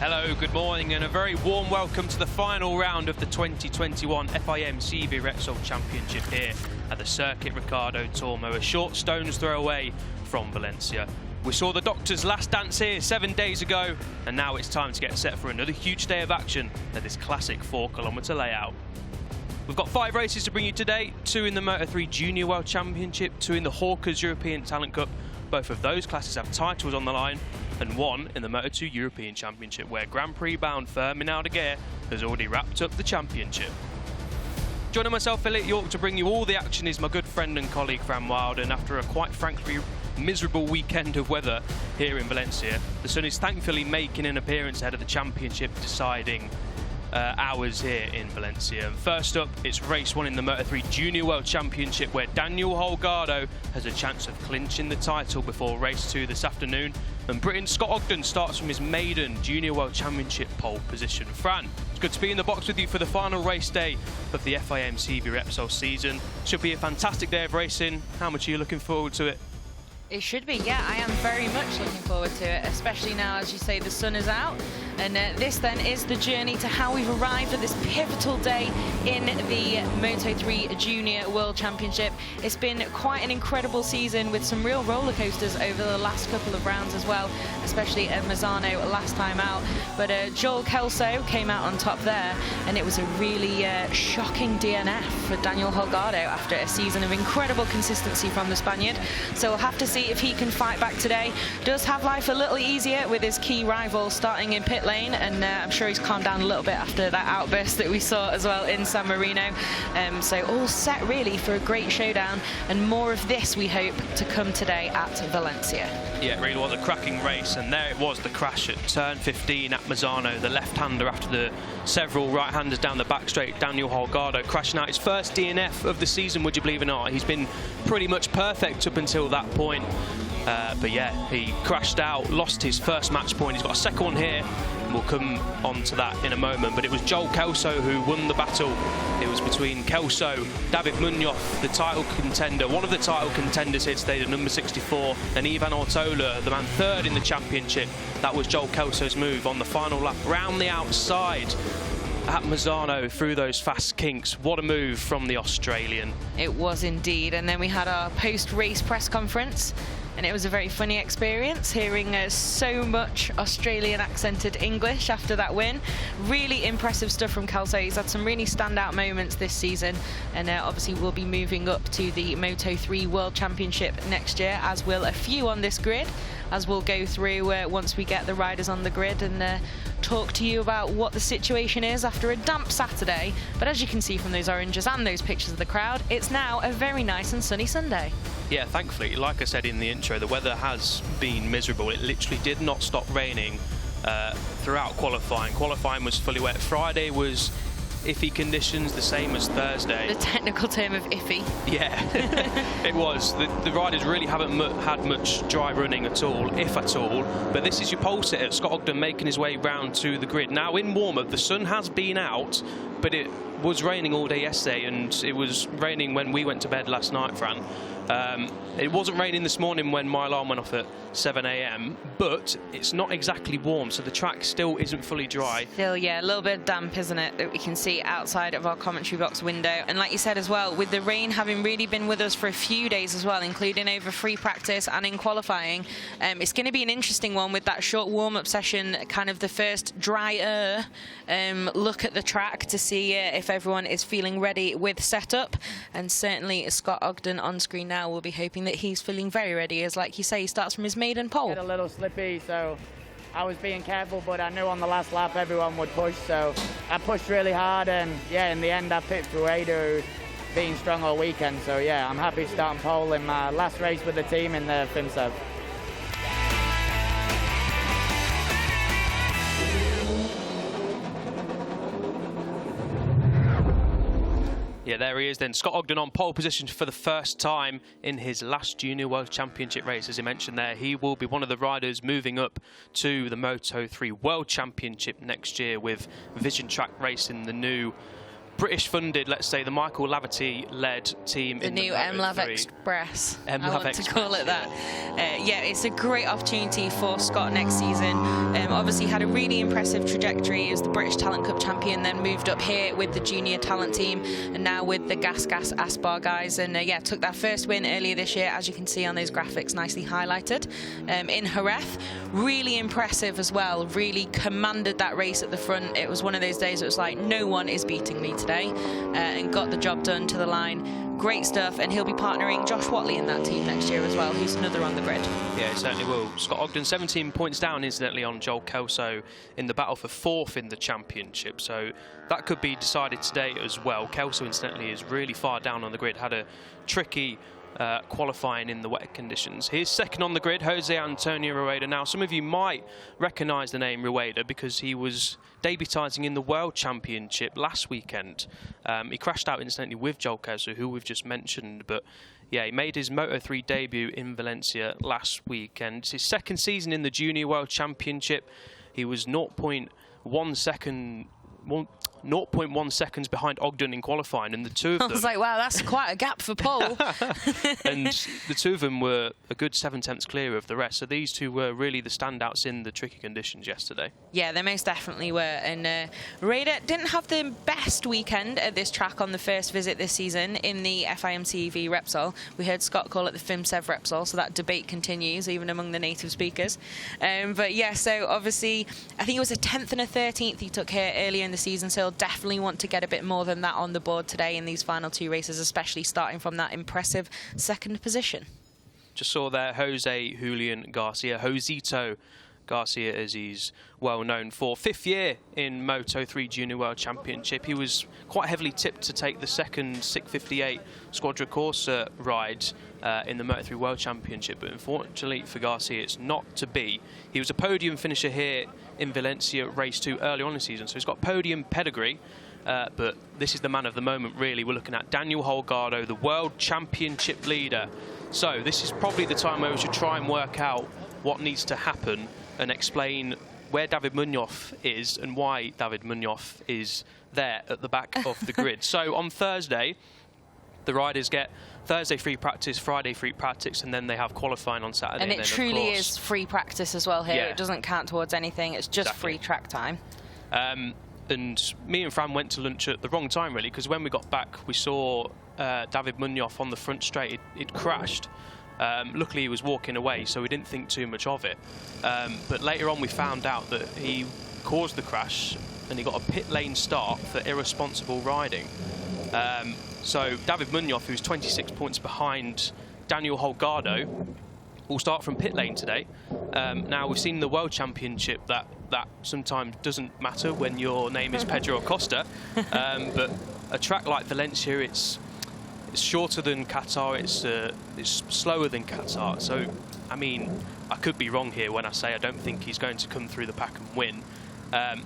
Hello, good morning, and a very warm welcome to the final round of the 2021 FIM CV Repsol Championship here at the Circuit Ricardo Tormo, a short stone's throw away from Valencia. We saw the Doctor's last dance here 7 days ago, and now it's time to get set for another huge day of action at this classic 4-kilometre layout. We've got 5 races to bring you today, 2 in the Moto3 Junior World Championship, 2 in the Hawkins European Talent Cup. Both of those classes have titles on the line, and 1 in the Moto2 European Championship, where Grand Prix bound Firmin Aldeguer has already wrapped up the championship. Joining myself, Elliot York, to bring you all the action is my good friend and colleague Fran Wilder, and after a quite frankly miserable weekend of weather here in Valencia, the sun is thankfully making an appearance ahead of the championship deciding hours here in Valencia. And first up, it's race 1 in the Moto3 Junior World Championship, where Daniel Holgardo has a chance of clinching the title before race 2 this afternoon. And Britain's Scott Ogden starts from his maiden Junior World Championship pole position. Fran, it's good to be in the box with you for the final race day of the FIM CV Repsol season. Should be a fantastic day of racing. How much are you looking forward to it? It should be, yeah. I am very much looking forward to it, especially now, as you say, the sun is out. And this then is the journey to how we've arrived at this pivotal day in the Moto3 Junior World Championship. It's been quite an incredible season with some real roller coasters over the last couple of rounds as well, especially at Mazzano last time out. But Joel Kelso came out on top there, and it was a really shocking DNF for Daniel Holgardo after a season of incredible consistency from the Spaniard. So we'll have to see if he can fight back today. Does have life a little easier with his key rival starting in pit lane, and I'm sure he's calmed down a little bit after that outburst that we saw as well in San Marino. So all set really for a great showdown, and more of this we hope to come today at Valencia. Yeah, it really was a cracking race, and there it was, the crash at turn 15 at Mazzano. The left-hander after the several right-handers down the back straight, Daniel Holgardo crashing out his first DNF of the season, would you believe it or not. He's been pretty much perfect up until that point. But yeah, he crashed out, lost his first match point. He's got a second one here, and we'll come on to that in a moment. But it was Joel Kelso who won the battle. It was between Kelso, David Munoz, the title contender, one of the title contenders here today, the number 64, and Ivan Ortola, the man third in the championship. That was Joel Kelso's move on the final lap, round the outside at Mazzano through those fast kinks. What a move from the Australian. It was indeed. And then we had our post-race press conference, and it was a very funny experience hearing so much Australian accented English after that win. Really impressive stuff from Kelso. He's had some really standout moments this season, and obviously we'll be moving up to the Moto3 World Championship next year, as will a few on this grid, as we'll go through once we get the riders on the grid and talk to you about what the situation is after a damp Saturday. But as you can see from those oranges and those pictures of the crowd, it's now a very nice and sunny Sunday. Yeah, thankfully, like I said in the intro, the weather has been miserable. It literally did not stop raining throughout qualifying. Qualifying was fully wet. Friday was iffy conditions, the same as Thursday. The technical term of iffy. Yeah, it was. The riders really haven't had much dry running at all, if at all. But this is your pole sitter, Scott Ogden, making his way round to the grid. Now in warm-up, the sun has been out, but it was raining all day yesterday, and it was raining when we went to bed last night, Fran. It wasn't raining this morning when my alarm went off at 7 AM, but it's not exactly warm, so the track still isn't fully dry. Still, yeah, a little bit damp, isn't it, that we can see outside of our commentary box window. And like you said as well, with the rain having really been with us for a few days as well, including over free practice and in qualifying, it's going to be an interesting one with that short warm-up session, kind of the first drier look at the track to see if everyone is feeling ready with setup. And certainly Scott Ogden on screen now will be hoping that he's feeling very ready, as like you say, he starts from his maiden pole. A little slippy, so I was being careful, but I knew on the last lap everyone would push, so I pushed really hard, and yeah, in the end I picked Roraida, who's been strong all weekend. So yeah, I'm happy starting pole in my last race with the team in the FIM Moto3. Yeah, there he is then. Scott Ogden on pole position for the first time in his last Junior World Championship race. As he mentioned there, he will be one of the riders moving up to the Moto3 World Championship next year with Vision Track racing the new British-funded, let's say, the Michael Laverty-led team the in the new Moto3. MLAV Express. I MLAV want Express, to call it that. Yeah, it's a great opportunity for Scott next season. Obviously had a really impressive trajectory as the British Talent Cup champion, then moved up here with the junior talent team, and now with the Gas Aspar guys. And yeah, took that first win earlier this year, as you can see on those graphics, nicely highlighted, in Jerez. Really impressive as well. Really commanded that race at the front. It was one of those days it was like, no one is beating me today, and got the job done to the line. Great stuff, and he'll be partnering Josh Watley in that team next year as well, who's another on the grid. Yeah, he certainly will. Scott Ogden 17 points down, incidentally, on Joel Kelso in the battle for 4th in the championship, so that could be decided today as well. Kelso, incidentally, is really far down on the grid, had a tricky qualifying in the wet conditions. Here's second on the grid, Jose Antonio Roraida. Now, some of you might recognise the name Roraida because he was debuting in the World Championship last weekend. He crashed out incidentally with Joel Kelso, who we've just mentioned, but yeah, he made his Moto3 debut in Valencia last weekend. It's his second season in the Junior World Championship. He was 0.1 seconds behind Ogden in qualifying, and the two of them... I was like, wow, that's quite a gap for Paul. And the two of them were a good 7/10 clear of the rest, so these two were really the standouts in the tricky conditions yesterday. Yeah, they most definitely were, and Roraida didn't have the best weekend at this track on the first visit this season in the FIM CV Repsol. We heard Scott call it the FIM Sev Repsol, so that debate continues even among the native speakers. But yeah, so obviously, I think it was a 10th and a 13th he took here earlier in the season, so definitely want to get a bit more than that on the board today in these final two races, especially starting from that impressive second position. Just saw there Jose Julian Garcia, Josito Garcia as he's well known for. 5th year in Moto3 Junior World Championship. He was quite heavily tipped to take the second 658 Squadra Corsa ride in the Moto3 World Championship, but unfortunately for Garcia it's not to be. He was a podium finisher here in Valencia race 2 early on in the season, so he's got podium pedigree, but this is the man of the moment really. We're looking at Daniel Holgardo, the World Championship leader. So this is probably the time where we should try and work out what needs to happen and explain where David Munoz is and why David Munoz is there at the back of the grid. So on Thursday, the riders get Thursday free practice, Friday free practice, and then they have qualifying on Saturday. And it truly is free practice as well here. Yeah. It doesn't count towards anything. It's just Exactly. free track time. And me and Fran went to lunch at the wrong time, really, because when we got back, we saw David Munoz on the front straight. It crashed. Luckily, he was walking away, so we didn't think too much of it. But later on, we found out that he caused the crash, and he got a pit lane start for irresponsible riding. So David Munoz, who's 26 points behind Daniel Holgardo, will start from pit lane today. Now, we've seen the World Championship that sometimes doesn't matter when your name is Pedro Acosta, but a track like Valencia, it's shorter than Qatar, it's slower than Qatar. So, I mean, I could be wrong here when I say I don't think he's going to come through the pack and win.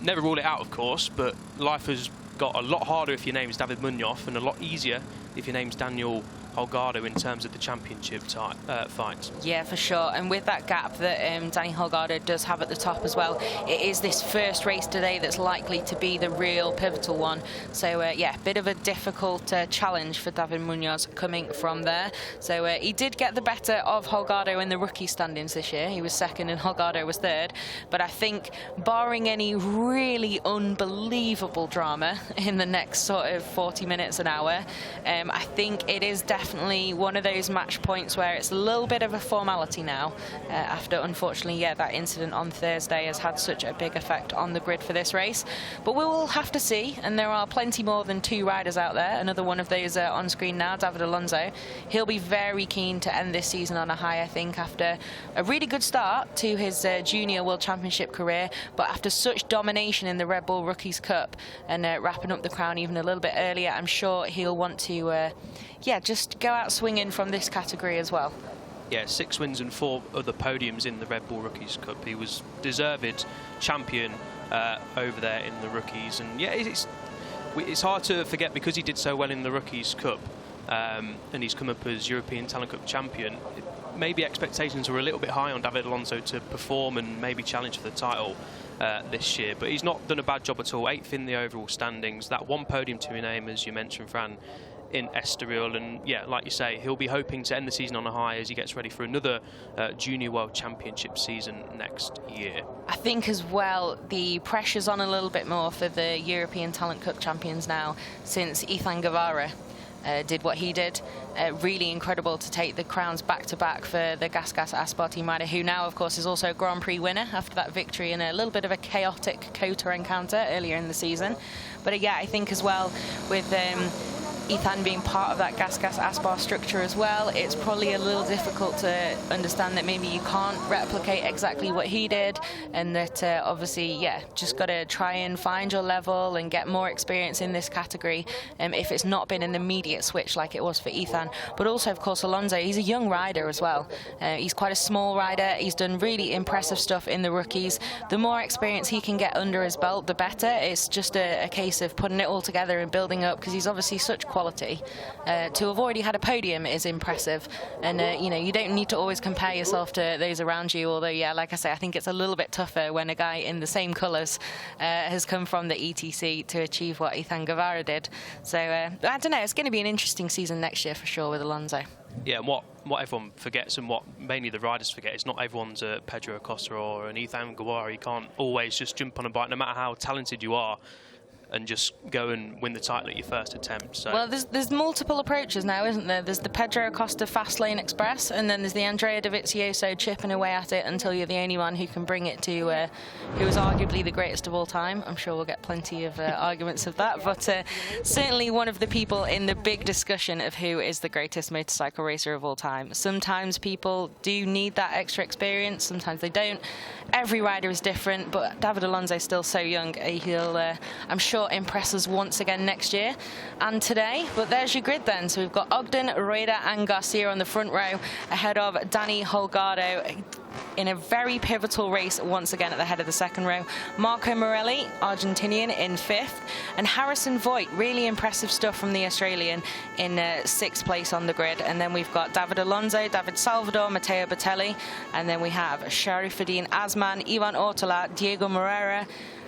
Never rule it out, of course, but life has got a lot harder if your name is David Munoz and a lot easier if your name's Daniel Holgardo in terms of the championship fight. Yeah, for sure. And with that gap that Danny Holgardo does have at the top as well, it is this first race today that's likely to be the real pivotal one. So, yeah, bit of a difficult challenge for David Munoz coming from there. So he did get the better of Holgardo in the rookie standings this year. He was second and Holgardo was third. But I think barring any really unbelievable drama in the next sort of 40 minutes, an hour, I think it is definitely one of those match points where it's a little bit of a formality now after, unfortunately, yeah, that incident on Thursday has had such a big effect on the grid for this race. But we will have to see, and there are plenty more than 2 riders out there. Another one of those on screen now, David Alonso. He'll be very keen to end this season on a high, I think, after a really good start to his Junior World Championship career, but after such domination in the Red Bull Rookies Cup and wrapping up the crown even a little bit earlier, I'm sure he'll want to yeah, just go out swinging from this category as well. Yeah, 6 wins and 4 other podiums in the Red Bull Rookies Cup. He was deserved champion over there in the Rookies. And yeah, it's hard to forget because he did so well in the Rookies Cup and he's come up as European Talent Cup champion. maybe expectations were a little bit high on David Alonso to perform and maybe challenge for the title this year, but he's not done a bad job at all. 8th in the overall standings, that one podium to his name, as you mentioned, Fran, in Estoril, and yeah, like you say, he'll be hoping to end the season on a high as he gets ready for another Junior World Championship season next year. I think as well the pressure's on a little bit more for the European Talent Cup champions now, since Ethan Guevara did what he did. Really incredible to take the crowns back to back for the Gas Aspar team rider, who now of course is also a Grand Prix winner after that victory in a little bit of a chaotic COTA encounter earlier in the season. But yeah, I think as well with Ethan being part of that Gas Aspar structure as well, it's probably a little difficult to understand that maybe you can't replicate exactly what he did, and that obviously, yeah, just got to try and find your level and get more experience in this category if it's not been an immediate switch like it was for Ethan. But also, of course, Alonso, he's a young rider as well. He's quite a small rider. He's done really impressive stuff in the rookies. The more experience he can get under his belt, the better. It's just a case of putting it all together and building up, because he's obviously such quality. To have already had a podium is impressive, and you know, you don't need to always compare yourself to those around you, although yeah, like I say, I think it's a little bit tougher when a guy in the same colours has come from the ETC to achieve what Ethan Guevara did. So I don't know, it's going to be an interesting season next year for sure with Alonso. Yeah, and what everyone forgets, and what mainly the riders forget, is not everyone's a Pedro Acosta or an Ethan Guevara. You can't always just jump on a bike, no matter how talented you are, and just go and win the title at your first attempt. So. Well, there's multiple approaches now, isn't there? There's the Pedro Acosta Fast Lane Express, and then there's the Andrea Dovizioso chipping away at it until you're the only one who can bring it to who is arguably the greatest of all time. I'm sure we'll get plenty of arguments of that, but certainly one of the people in the big discussion of who is the greatest motorcycle racer of all time. Sometimes people do need that extra experience, sometimes they don't. Every rider is different, but David Alonso is still so young. He'll, I'm sure, impress us once again next year and today. But there's your grid then. So we've got Ogden, Roraida and Garcia on the front row, ahead of Danny Holgardo in a very pivotal race once again at the head of the second row. Marco Morelli, Argentinian, in 5th, and Harrison Voigt, really impressive stuff from the Australian, in 6th place on the grid. And then we've got David Alonso, David Salvador, Matteo Bertelli, and then we have Sharifuddin Azman, Ivan Ortola, Diego Moreira,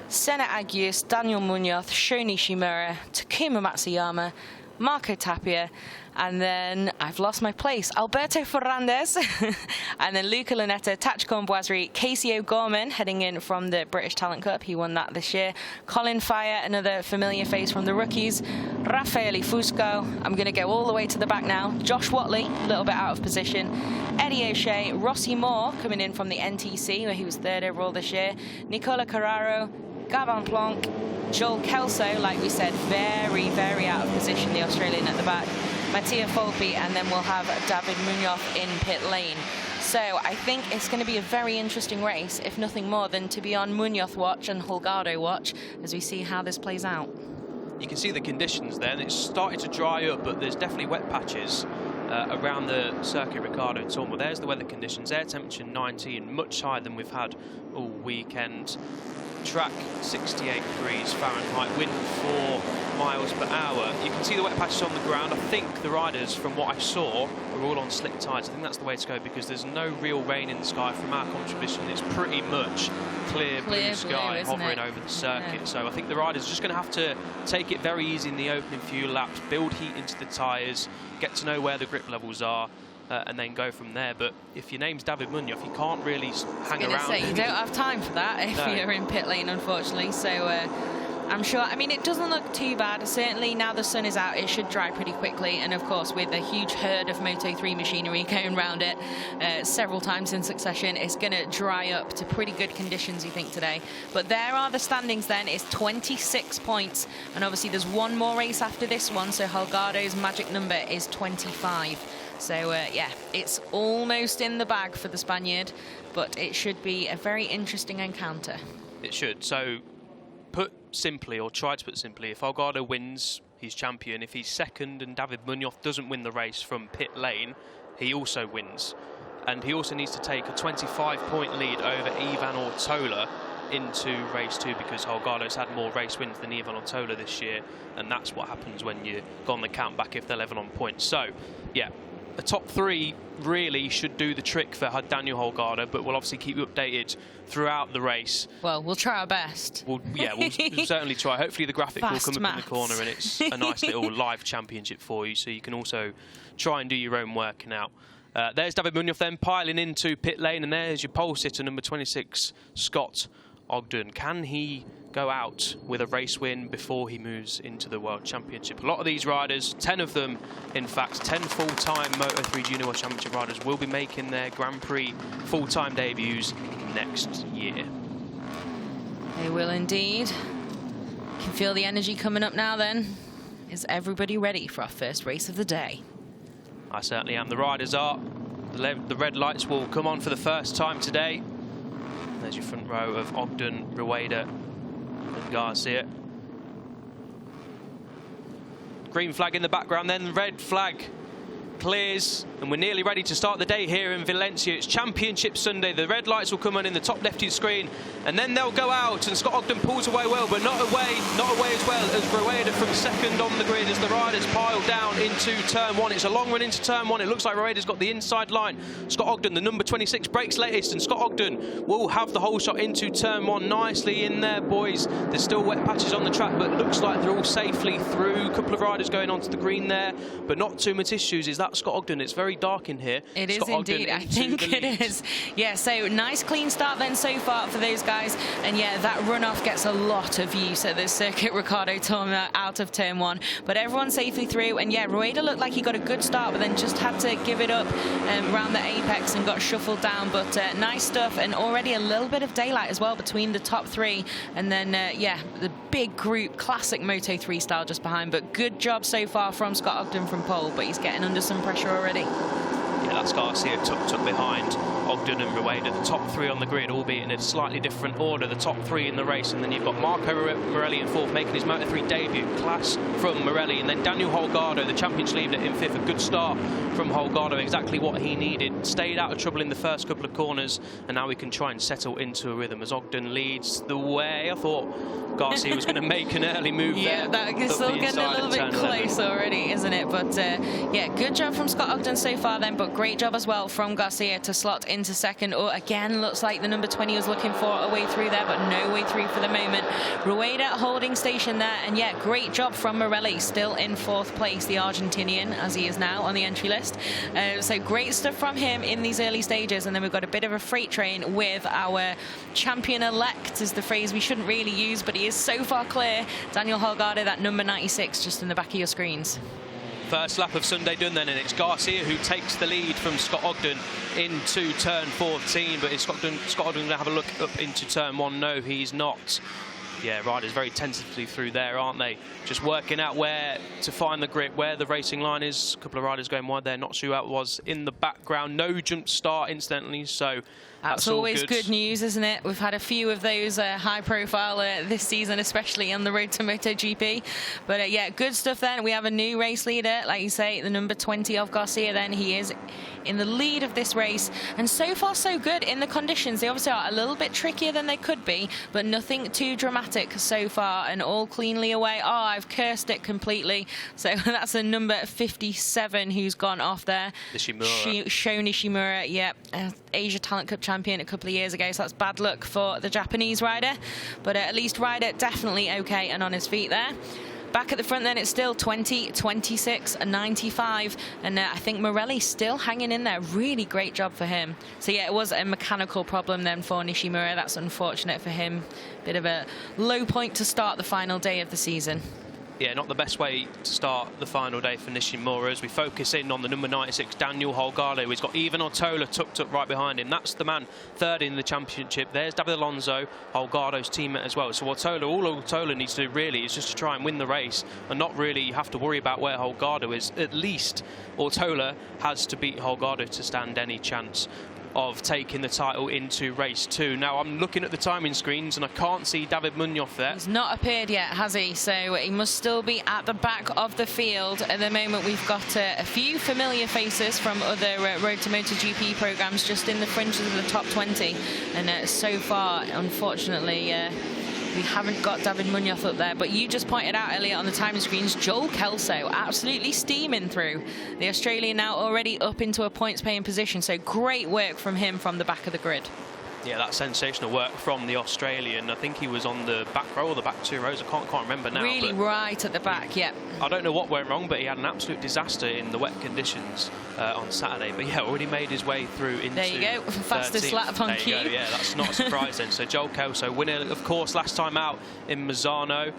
Senna Agius, Daniel Munoz, Shoni Shimura, Takuma Matsuyama, Marco Tapia, and then I've lost my place, Alberto Ferrandez, and then Luca Lunetta, Tachikon Boisri, Casey O'Gorman heading in from the British Talent Cup. He won that this year. Colin Fire, another familiar face from the rookies. Raffaele Fusco, I'm going to go all the way to the back now. Josh Watley, a little bit out of position. Eddie O'Shea, Rossi Moore coming in from the NTC, where he was 3rd overall this year. Nicola Carraro, Gavin Plonk, Joel Kelso, like we said, very, very out of position, the Australian at the back. Matteo Volpe, and then we'll have David Munoz in pit lane. So I think it's going to be a very interesting race, if nothing more than to be on Munoz watch and Holgardo watch as we see how this plays out. You can see the conditions there, and it's started to dry up, but there's definitely wet patches around the Circuit Ricardo Tormo. There's the weather conditions. Air temperature 19, much higher than we've had all weekend. Track 68 degrees Fahrenheit, wind 4 miles per hour. You can see the wet patches on the ground. I think the riders, from what I saw, are all on slick tyres. I think that's the way to go, because there's no real rain in the sky. From our contribution, it's pretty much clear blue sky hovering over the circuit. Yeah. So I think the riders are just going to have to take it very easy in the opening few laps, build heat into the tyres, get to know where the grip levels are, and then go from there. But if your name's David Munoz, you can't really hang around. You don't have time for that if you're in pit lane, unfortunately. So I'm sure, I mean, it doesn't look too bad. Certainly now the sun is out, it should dry pretty quickly. And of course, with a huge herd of Moto3 machinery going around it several times in succession, it's going to dry up to pretty good conditions, you think, today. But there are the standings then. It's 26 points. And obviously there's one more race after this one. So Holgardo's magic number is 25. So, yeah, it's almost in the bag for the Spaniard, but it should be a very interesting encounter. It should. So, put simply, or try to put simply, if Holgardo wins, he's champion. If he's second and David Munoz doesn't win the race from pit lane, he also wins. And he also needs to take a 25-point lead over Ivan Ortola into race 2, because Holgardo's had more race wins than Ivan Ortola this year, and that's what happens when you go on the count back if they're level on points. So, yeah, a top 3 really should do the trick for Daniel Holgardo, but we'll obviously keep you updated throughout the race. Well, we'll try our best. We'll certainly try. Hopefully the graphic will come up in the corner and it's a nice little live championship for you, so you can also try and do your own working out. There's David Munoz then piling into pit lane, and there's your pole sitter, number 26, Scott Ogden. Can he go out with a race win before he moves into the World Championship? A lot of these riders, 10 of them, in fact, 10 full-time Moto3 Junior World Championship riders will be making their Grand Prix full-time debuts next year. They will indeed. Can feel the energy coming up now then. Is everybody ready for our first race of the day? I certainly am. The riders are. The red lights will come on for the first time today. There's your front row of Ogden, Roraida and Garcia. Green flag in the background, then red flag clears, and we're nearly ready to start the day here in Valencia. It's Championship Sunday. The red lights will come on in the top left of your screen, and then they'll go out, and Scott Ogden pulls away well, but not away as well as Roraida from second on the grid as the riders pile down into turn 1. It's a long run into turn 1. It looks like Roreida's got the inside line. Scott Ogden, the number 26, breaks latest, and Scott Ogden will have the whole shot into turn 1. Nicely in there, boys. There's still wet patches on the track, but it looks like they're all safely through. A couple of riders going onto the green there, but not too much issues. Is that Scott Ogden? It's very dark in here. It is indeed. I think it is. Yeah, so nice clean start then so far for those guys. And yeah, that runoff gets a lot of use at the circuit. Ricardo Tormo out of turn 1. But everyone's safely through. And yeah, Roraida looked like he got a good start, but then just had to give it up around the apex and got shuffled down. But nice stuff. And already a little bit of daylight as well between the top 3. And then, yeah, the big group, classic Moto3 style just behind. But good job so far from Scott Ogden from pole, but he's getting under some pressure already. Yeah, that's Garcia tucked behind Ogden and Roraida. The top 3 on the grid, albeit in a slightly different order. The top 3 in the race, and then you've got Marco Morelli in 4th, making his Moto3 debut. Class from Morelli, and then Daniel Holgardo, the championship leader, in 5th. A good start from Holgardo, exactly what he needed. Stayed out of trouble in the first couple of corners, and now we can try and settle into a rhythm as Ogden leads the way. I thought Garcia was going to make an early move there. Yeah, that's still getting a little bit close already, isn't it? But yeah, good job from Scott Ogden so far then, but great job as well from Garcia to slot into second. Or again, looks like the number 20 was looking for a way through there, but no way through for the moment. Roraida holding station there, and yeah, great job from Morelli, still in 4th place, the Argentinian, as he is now on the entry list. So great stuff from him in these early stages, and then we've got a bit of a freight train with our champion-elect, is the phrase we shouldn't really use, but he is so far clear. Daniel Holgardo, that number 96, just in the back of your screens. First lap of Sunday done then, and it's Garcia who takes the lead from Scott Ogden into turn 14. But is Scott Ogden going to have a look up into turn 1? No, he's not. Yeah, riders very tentatively through there, aren't they? Just working out where to find the grip, where the racing line is. A couple of riders going wide there. Not sure who that was in the background. No jump start incidentally, so that's always good news, isn't it? We've had a few of those high profile this season, especially on the road to MotoGP. But yeah, good stuff then. We have a new race leader, like you say, the number 20 of Garcia then. He is in the lead of this race, and so far so good in the conditions. They obviously are a little bit trickier than they could be, but nothing too dramatic so far, and all cleanly away. Oh, I've cursed it completely. So that's a number 57 who's gone off there. Sho Nishimura, yeah, Asia Talent Cup champion a couple of years ago, so that's bad luck for the Japanese rider, but at least rider definitely okay and on his feet there. Back at the front then, it's still 20, 26 and 95, and I think Morelli's still hanging in there. Really great job for him. So yeah, it was a mechanical problem then for Nishimura. That's unfortunate for him. Bit of a low point to start the final day of the season. Yeah, not the best way to start the final day for Nishimura as we focus in on the number 96, Daniel Holgardo. He's got Ivan Ortola tucked up right behind him. That's the man 3rd in the championship. There's David Alonso, Holgardo's teammate as well. So all Ortola needs to do really is just to try and win the race and not really have to worry about where Holgardo is. At least Ortola has to beat Holgardo to stand any chance of taking the title into race 2. Now I'm looking at the timing screens and I can't see David Munoz there. He's not appeared yet, has he? So he must still be at the back of the field. At the moment we've got a few familiar faces from other Road to MotoGP programs just in the fringes of the top 20, and so far unfortunately we haven't got David Munoz up there, but you just pointed out earlier on the timing screens, Joel Kelso absolutely steaming through. The Australian now already up into a points-paying position, so great work from him from the back of the grid. Yeah, that's sensational work from the Australian. I think he was on the back row or the back 2 rows. I can't remember now. Really right at the back, yeah. I don't know what went wrong, but he had an absolute disaster in the wet conditions on Saturday. But yeah, already made his way through into. There you go, fastest lap on cue. Yeah, that's not a surprise then. So Joel Kelso, winner, of course, last time out in Mazzano.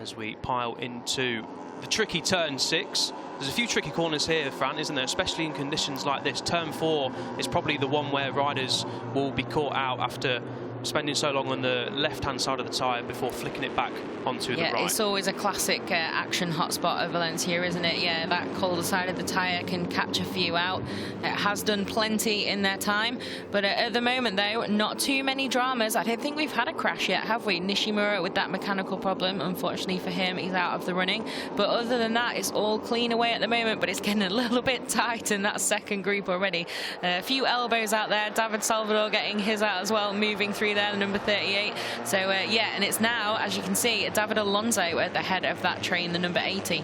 As we pile into the tricky turn 6. There's a few tricky corners here, Fran, isn't there? Especially in conditions like this. Turn 4 is probably the one where riders will be caught out after spending so long on the left-hand side of the tyre before flicking it back onto the right. Yeah, it's always a classic action hotspot of Valencia, isn't it? Yeah, that colder side of the tyre can catch a few out. It has done plenty in their time, but at the moment, though, not too many dramas. I don't think we've had a crash yet, have we? Nishimura with that mechanical problem. Unfortunately for him, he's out of the running. But other than that, it's all clean away at the moment, but it's getting a little bit tight in that second group already. A few elbows out there. David Salvador getting his out as well, moving through there, number 38. So yeah, and it's now, as you can see, David Alonso at the head of that train, the number 80.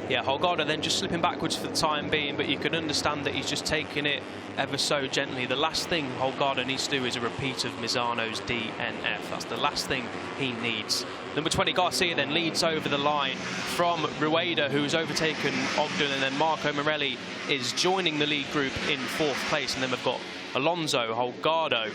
Yeah, Holgardo then just slipping backwards for the time being, but you can understand that he's just taking it ever so gently. The last thing Holgardo needs to do is a repeat of Mizzano's DNF. That's the last thing he needs. Number 20, Garcia, then leads over the line from Roraida, who's overtaken Ogden, and then Marco Morelli is joining the lead group in 4th place. And then we've got Alonso, Holgardo,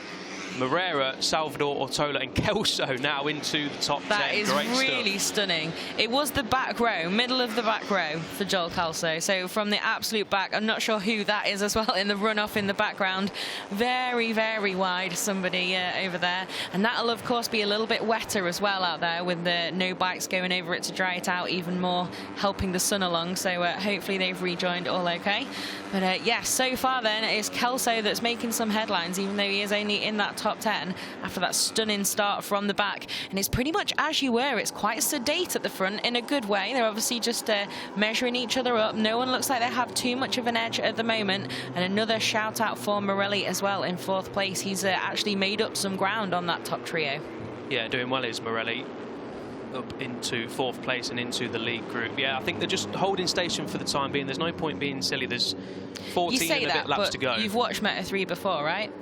Moreira, Salvador, Ortola and Kelso now into the top 10. That is Great really stunning. It was the back row, middle of the back row for Joel Kelso. So from the absolute back, I'm not sure who that is as well in the runoff in the background. Very, very wide, somebody over there. And that'll, of course, be a little bit wetter as well out there with the no bikes going over it to dry it out even more, helping the sun along. So hopefully they've rejoined all okay. But yes, so far then, it's Kelso that's making some headlines, even though he is only in that top 10 after that stunning start from the back. And it's pretty much as you were. It's quite sedate at the front in a good way. They're obviously just measuring each other up. No one looks like they have too much of an edge at the moment. And another shout out for Morelli as well in 4th place. He's actually made up some ground on that top trio. Yeah, doing well is Morelli. Up into 4th place and into the lead group. Yeah, I think they're just holding station for the time being. There's no point being silly. There's 14 and a bit laps to go. You've watched Moto3 before, right?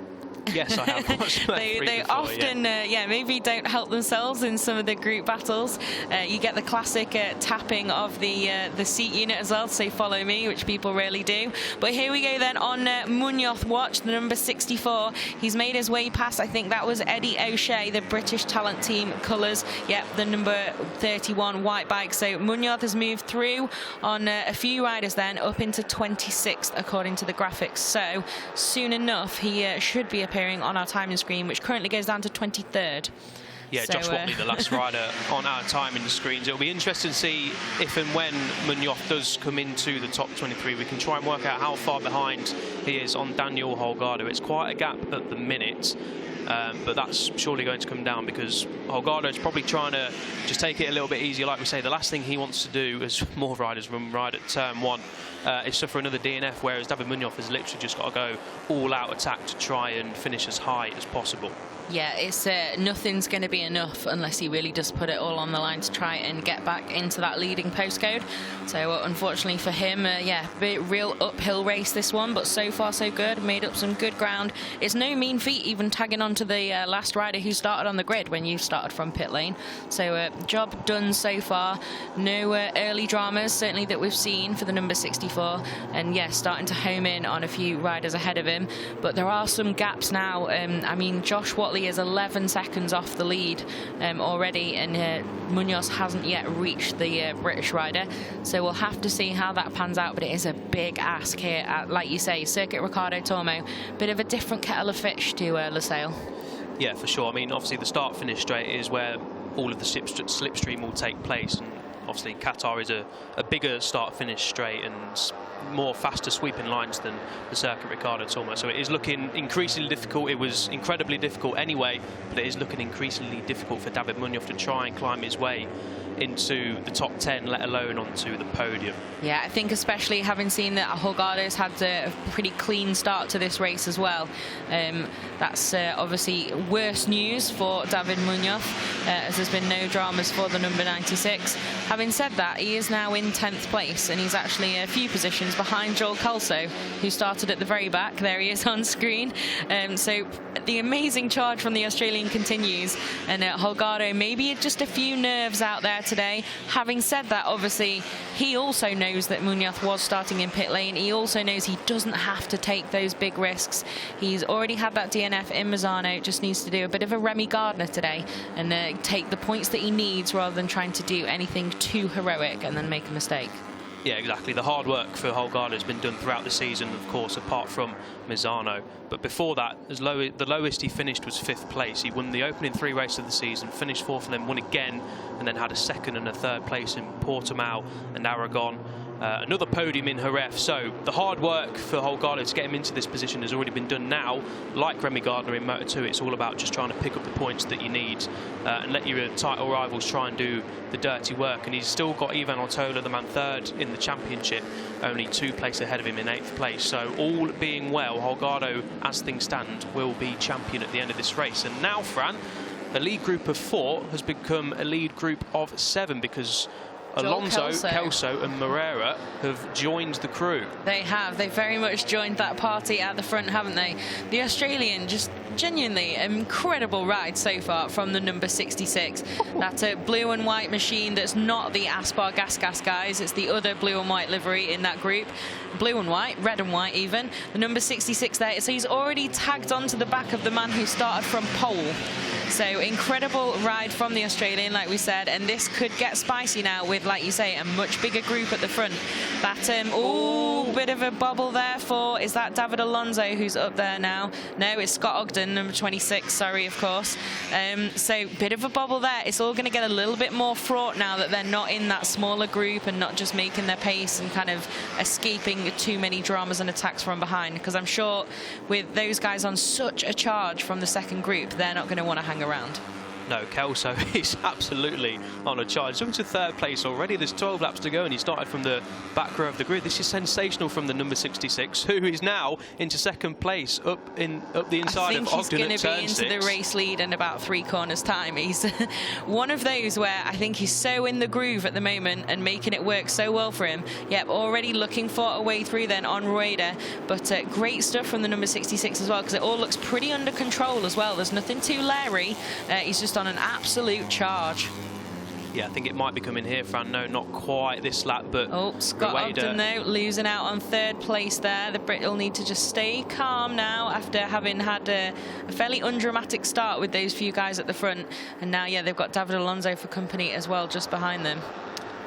Yes, I have watched they before, often, yeah. Maybe don't help themselves in some of the group battles. You get the classic tapping of the seat unit as well, to say follow me, which people rarely do. But here we go then on Munoz watch, the number 64. He's made his way past, I think that was Eddie O'Shea, the British Talent Team colours. Yep, the number 31 white bike. So Munoz has moved through on a few riders then, up into 26th according to the graphics. So soon enough, he should be appearing on our timing screen, which currently goes down to 23rd. Yeah, so, Josh Watley, the last rider on our timing screens. It'll be interesting to see if and when Munoz does come into the top 23. We can try and work out how far behind he is on Daniel Holgardo. It's quite a gap at the minute. But that's surely going to come down because Holgardo is probably trying to just take it a little bit easier. Like we say, the last thing he wants to do, as more riders ride at turn 1, is suffer another DNF, whereas David Munoz has literally just got to go all-out attack to try and finish as high as possible. Yeah, it's nothing's going to be enough unless he really does put it all on the line to try and get back into that leading postcode. So unfortunately for him, yeah, real uphill race this one, but so far so good. Made up some good ground. It's no mean feat even tagging on to the last rider who started on the grid when you started from pit lane. So job done so far. No early dramas certainly that we've seen for the number 64, and yeah, starting to home in on a few riders ahead of him. But there are some gaps now. I mean, Josh Watley is 11 seconds off the lead already, and Munoz hasn't yet reached the British rider, so we'll have to see how that pans out. But it is a big ask here at, like you say, Circuit Ricardo Tormo. Bit of a different kettle of fish to Lusail. Yeah, for sure. I mean, obviously the start-finish straight is where all of the slipstream will take place, and obviously Qatar is a bigger start-finish straight and more faster sweeping lines than the Circuit Ricardo Tormo. So it is looking increasingly difficult. It was incredibly difficult anyway, but it is looking increasingly difficult for David Munoz to try and climb his way into the top 10, let alone onto the podium. Yeah, I think especially having seen that Holgardo's had a pretty clean start to this race as well. That's obviously worse news for David Munoz, as there's been no dramas for the number 96. Having said that, he is now in 10th place, and he's actually a few positions behind Joel Calso, who started at the very back. There he is on screen. So the amazing charge from the Australian continues, and Holgardo maybe just a few nerves out there today. Having said that, obviously he also knows that Munoz was starting in pit lane. He also knows he doesn't have to take those big risks. He's already had that DNF in Misano, just needs to do a bit of a Remy Gardner today and take the points that he needs rather than trying to do anything too heroic and then make a mistake. Yeah, exactly. The hard work for Holgardo has been done throughout the season, of course, apart from Misano. But before that, the lowest he finished was 5th place. He won the opening 3 races of the season, finished 4th, and then won again, and then had a 2nd and a 3rd place in Portimao and Aragon. Another podium in Jerez. So the hard work for Holgardo to get him into this position has already been done now. Like Remy Gardner in Moto2, it's all about just trying to pick up the points that you need and let your title rivals try and do the dirty work. And he's still got Ivan Ortola, the man 3rd in the championship, only 2 places ahead of him in 8th place. So all being well, Holgardo, as things stand, will be champion at the end of this race. And now, Fran, a lead group of 4 has become a lead group of 7 because Alonso, Kelso and Moreira have joined the crew. They have. They very much joined that party at the front, haven't they? The Australian, just genuinely an incredible ride so far from the number 66. That blue and white machine that's not the Aspar Gas guys. It's the other blue and white livery in that group. Blue and white, red and white even. The number 66 there. So he's already tagged onto the back of the man who started from pole. So incredible ride from the Australian, like we said, and this could get spicy now with, like you say, a much bigger group at the front. That bit of a bobble there for, is that David Alonso who's up there now? No, it's Scott Ogden, number 26, sorry, of course. So bit of a bobble there. It's all going to get a little bit more fraught now that they're not in that smaller group and not just making their pace and kind of escaping too many dramas and attacks from behind, because I'm sure with those guys on such a charge from the second group, they're not going to want to hang around. No, Kelso is absolutely on a charge. He's up to 3rd place already. There's 12 laps to go, and he started from the back row of the grid. This is sensational from the number 66, who is now into 2nd place up the inside of Ogden at turn 6. I think he's going to be into the race lead in about 3 corners time. He's one of those where I think he's so in the groove at the moment and making it work so well for him. Yep, already looking for a way through then on Roraida. But great stuff from the number 66 as well, because it all looks pretty under control as well. There's nothing too leery. He's just on an absolute charge. Yeah, I think it might be coming here, Fran. No, not quite this lap, but Scott Ogden, though, losing out on 3rd place there. The Brit will need to just stay calm now after having had a fairly undramatic start with those few guys at the front. And now, yeah, they've got David Alonso for company as well, just behind them.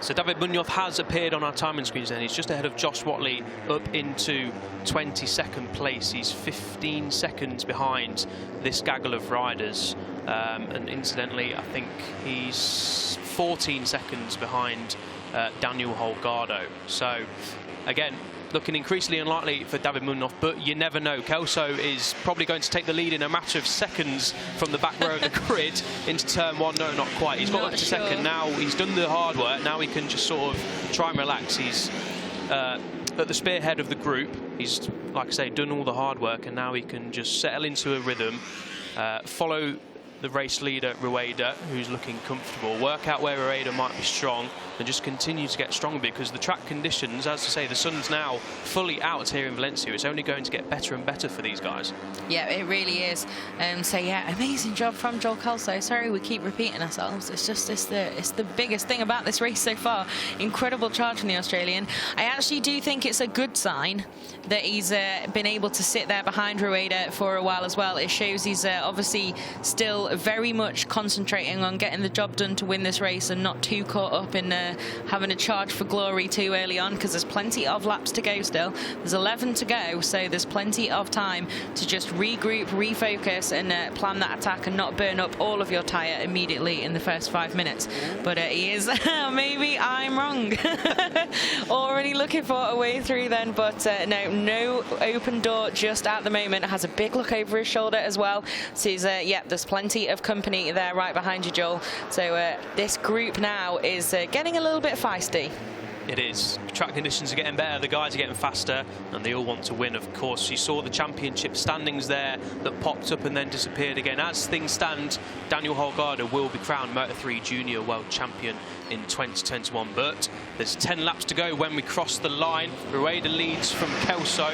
So David Munoz has appeared on our timing screens, and he's just ahead of Josh Watley up into 22nd place. He's 15 seconds behind this gaggle of riders. And incidentally, I think he's 14 seconds behind Daniel Holgardo. So, again, looking increasingly unlikely for David Munoz, but you never know. Kelso is probably going to take the lead in a matter of seconds from the back row of the grid into turn 1. No, not quite. He's got up to 2nd now. He's done the hard work. Now he can just sort of try and relax. He's at the spearhead of the group. He's, like I say, done all the hard work, and now he can just settle into a rhythm, follow the race leader, Roraida, who's looking comfortable, work out where Roraida might be strong, and just continue to get stronger, because the track conditions, as I say, the sun's now fully out here in Valencia. It's only going to get better and better for these guys. Yeah, it really is. So yeah, amazing job from Joel Calso. Sorry, we keep repeating ourselves. It's just it's the biggest thing about this race so far. Incredible charge from the Australian. I actually do think it's a good sign that he's been able to sit there behind Roraida for a while as well. It shows he's obviously still very much concentrating on getting the job done to win this race and not too caught up in having a charge for glory too early on, because there's plenty of laps to go still. There's 11 to go, so there's plenty of time to just regroup, refocus, and plan that attack and not burn up all of your tyre immediately in the first 5 minutes. But he is, maybe I'm wrong, already looking for a way through then, but no, no open door just at the moment. Has a big look over his shoulder as well. Sees, yeah, there's plenty of company there right behind you, Joel. So this group now is getting a little bit feisty. It is. Track conditions are getting better, the guys are getting faster, and they all want to win, of course. You saw the championship standings there that popped up and then disappeared again. As things stand, Daniel Holgardo will be crowned Moto3 Junior World Champion in 2021. But there's 10 laps to go when we cross the line. Roraida leads from Kelso,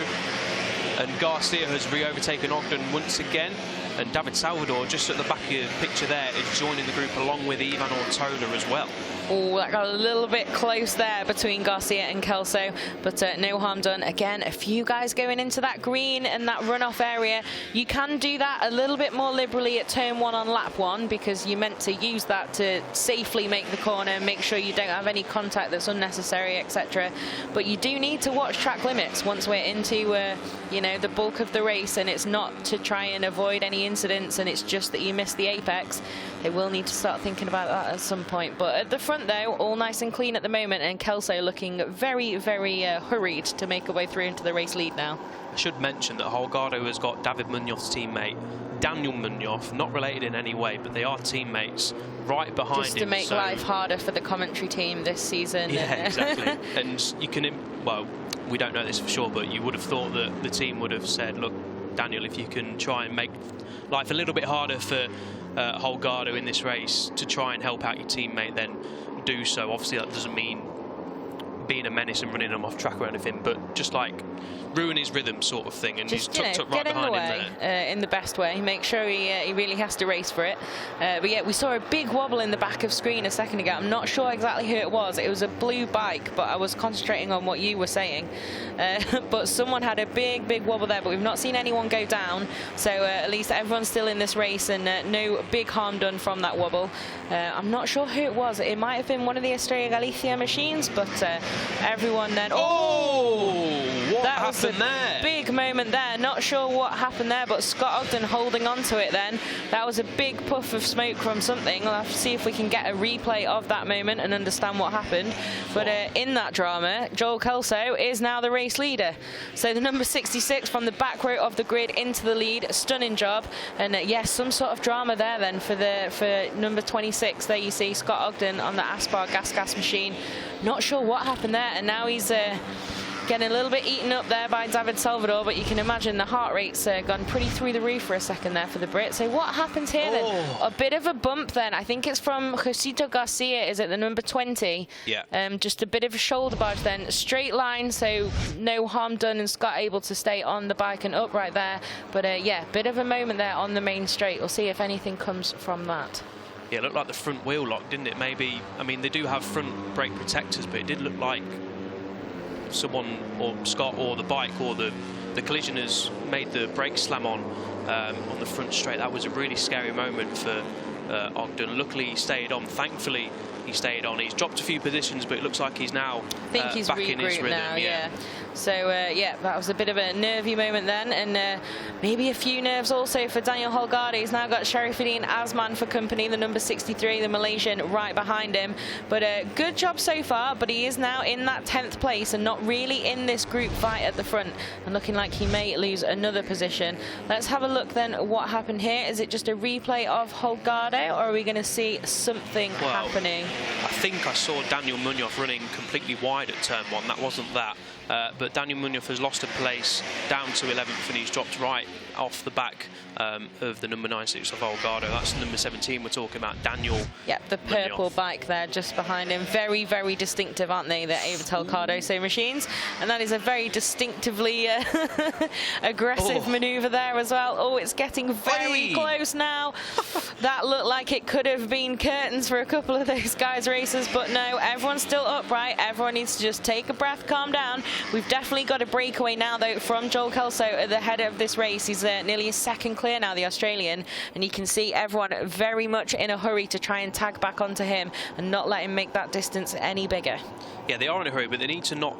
and Garcia has re-overtaken Ogden once again. And David Salvador, just at the back of the picture there, is joining the group along with Ivan Ortola as well. Oh, that got a little bit close there between Garcia and Kelso, but no harm done. Again, a few guys going into that green and that runoff area. You can do that a little bit more liberally at turn 1 on lap 1, because you're meant to use that to safely make the corner, make sure you don't have any contact that's unnecessary, etc. But you do need to watch track limits once we're into, you know, the bulk of the race, and it's not to try and avoid any incidents, and it's just that you miss the apex. They will need to start thinking about that at some point. But at the front, though, all nice and clean at the moment, and Kelso looking very, very hurried to make a way through into the race lead now. I should mention that Holgardo has got David Munoz's teammate, Daniel Munoz, not related in any way, but they are teammates right behind him. Just to make life harder for the commentary team this season. Yeah, exactly. And you can, well, we don't know this for sure, but you would have thought that the team would have said, look, Daniel, if you can try and make life a little bit harder for Holgardo in this race to try and help out your teammate, then do so. Obviously, that doesn't mean being a menace and running him off track or anything, but just like ruin his rhythm sort of thing, and just, he's tucked up right behind him there. In the best way, make sure he really has to race for it. But yeah, we saw a big wobble in the back of screen a second ago. I'm not sure exactly who it was. It was a blue bike, but I was concentrating on what you were saying. But someone had a big wobble there, but we've not seen anyone go down. So at least everyone's still in this race, and no big harm done from that wobble. I'm not sure who it was. It might have been one of the Estrella Galicia machines, but everyone then... What happened there? Big moment there. Not sure what happened there, but Scott Ogden holding on to it then. That was a big puff of smoke from something. We'll have to see if we can get a replay of that moment and understand what happened. But in that drama, Joel Kelso is now the race leader. So the number 66 from the back row of the grid into the lead. Stunning job. And yes, some sort of drama there then for number 26. There you see Scott Ogden on the Aspar gas machine. Not sure what happened there, and now he's getting a little bit eaten up there by David Salvador, but you can imagine the heart rate's gone pretty through the roof for a second there for the Brit. So what happens here then? A bit of a bump then. I think it's from Josito Garcia, is it the number 20? Yeah. Just a bit of a shoulder barge then. Straight line, so no harm done, and Scott able to stay on the bike and upright there. But yeah, bit of a moment there on the main straight. We'll see if anything comes from that. Yeah, it looked like the front wheel lock, didn't it? Maybe, I mean, they do have front brake protectors, but it did look like someone, or Scott, or the bike, or the collision has made the brake slam on the front straight. That was a really scary moment for Ogden. Luckily, he stayed on. Thankfully, he stayed on. He's dropped a few positions, but it looks like he's now back in his rhythm. Now, yeah. So, yeah, that was a bit of a nervy moment then, and maybe a few nerves also for Daniel Holgardo. He's now got Sharifuddin Azman for company, the number 63, the Malaysian, right behind him. But good job so far, but he is now in that 10th place and not really in this group fight at the front, and looking like he may lose another position. Let's have a look then what happened here. Is it just a replay of Holgardo, or are we going to see something happening? I think I saw Daniel Munoz running completely wide at turn 1. That wasn't that. But Daniel Munoz has lost a place down to 11th, and he's dropped right off the back of the number 96 of Holgardo. That's number 17 we're talking about, Daniel. Yep, the purple Munoz. bike there just behind him. Very, very distinctive, aren't they, the Avatel Cardoso machines? And that is a very distinctively aggressive manoeuvre there as well. Oh, it's getting very close now. That looked like it could have been curtains for a couple of those guys' races, but no, everyone's still upright. Everyone needs to just take a breath, calm down. We've definitely got a breakaway now, though, from Joel Kelso at the head of this race. He's nearly a second clear now, the Australian, and you can see everyone very much in a hurry to try and tag back onto him and not let him make that distance any bigger. Yeah, they are in a hurry, but they need to not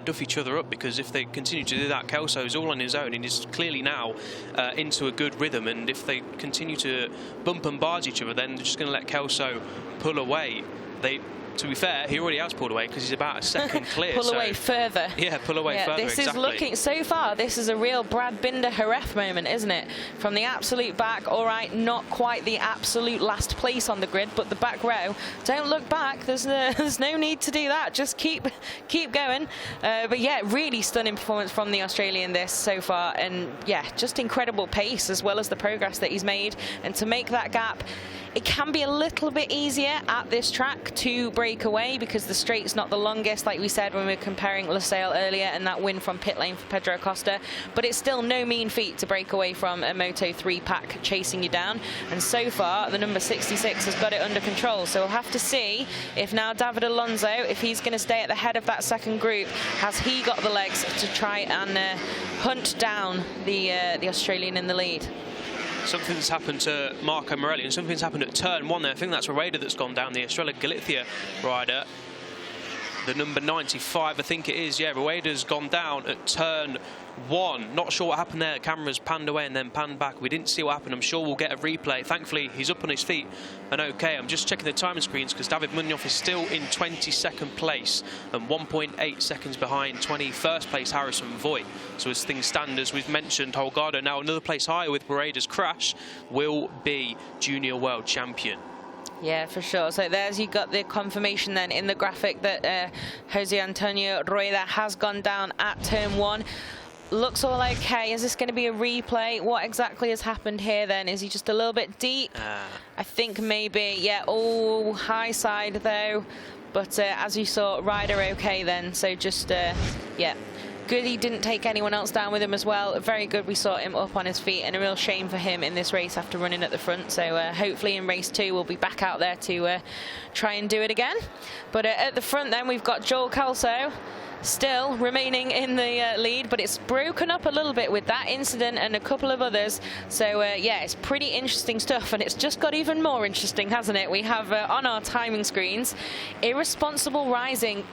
duff each other up, because if they continue to do that, Kelso's all on his own and is clearly now into a good rhythm, and if they continue to bump and barge each other, then they're just going to let Kelso pull away. to be fair, he already has pulled away because he's about a second clear. Pull away further. Yeah, pull away further, This exactly. is looking, so far, this is a real Brad Binder-Jerez moment, isn't it? From the absolute back, all right, not quite the absolute last place on the grid, but the back row. Don't look back. There's no need to do that. Just keep going. But yeah, really stunning performance from the Australian this so far. And yeah, just incredible pace as well as the progress that he's made. And to make that gap, it can be a little bit easier at this track to break away because the straight's not the longest, like we said when we were comparing Losail earlier and that win from pit lane for Pedro Acosta. But it's still no mean feat to break away from a Moto3 pack chasing you down. And so far, the number 66 has got it under control. So we'll have to see if now David Alonso, if he's going to stay at the head of that second group, has he got the legs to try and hunt down the Australian in the lead. Something's happened to Marco Morelli and something's happened at turn 1 there. I think that's Roraida that's gone down, the Estrella Galicia rider. The number 95, I think it is. Yeah, Roaida's gone down at turn 1. Not sure what happened there. The cameras panned away and then panned back. We didn't see what happened. I'm sure we'll get a replay. Thankfully, he's up on his feet and okay. I'm just checking the timing screens because David Munoz is still in 22nd place and 1.8 seconds behind 21st place Harrison Voigt. So as things stand, as we've mentioned, Holgardo now another place higher with Roaida's crash will be junior world champion. Yeah, for sure. So there's, you got the confirmation then in the graphic that Jose Antonio Roraida has gone down at turn 1. Looks all okay. Is this going to be a replay? What exactly has happened here then? Is he just a little bit deep? I think maybe. Yeah, all high side though. But as you saw, rider okay then. So just, yeah. Good he didn't take anyone else down with him as well. Very good we saw him up on his feet, and a real shame for him in this race after running at the front. So hopefully in race 2 we'll be back out there to try and do it again. But at the front then we've got Joel Kelso still remaining in the lead, but it's broken up a little bit with that incident and a couple of others. So yeah, it's pretty interesting stuff, and it's just got even more interesting, hasn't it? We have on our timing screens irresponsible riding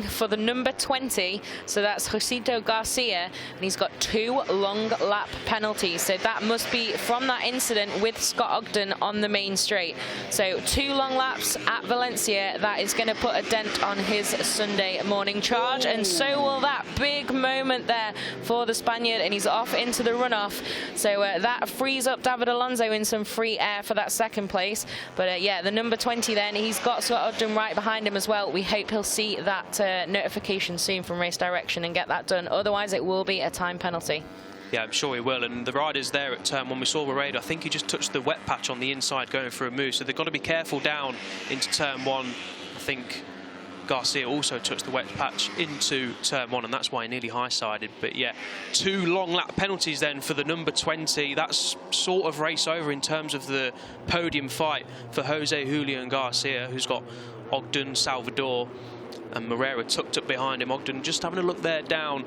for the number 20. So that's Josito Garcia, and he's got 2 long lap penalties. So that must be from that incident with Scott Ogden on the main straight. So 2 long laps at Valencia. That is going to put a dent on his Sunday morning charge, and so will that big moment there for the Spaniard, and he's off into the runoff. So that frees up David Alonso in some free air for that second place. But yeah, the number 20 then, he's got Scott Ogden right behind him as well. We hope he'll see that notification soon from Race Direction and get that done. Otherwise it will be a time penalty. Yeah, I'm sure he will. And the riders there at turn 1, we saw Roraida, I think he just touched the wet patch on the inside going for a move. So they've got to be careful down into turn 1. I think Garcia also touched the wet patch into turn 1, and that's why he nearly high-sided. But yeah, 2 long lap penalties then for the number 20. That's sort of race over in terms of the podium fight for Jose Julian Garcia, who's got Ogden, Salvador and Moreira tucked up behind him. Ogden just having a look there down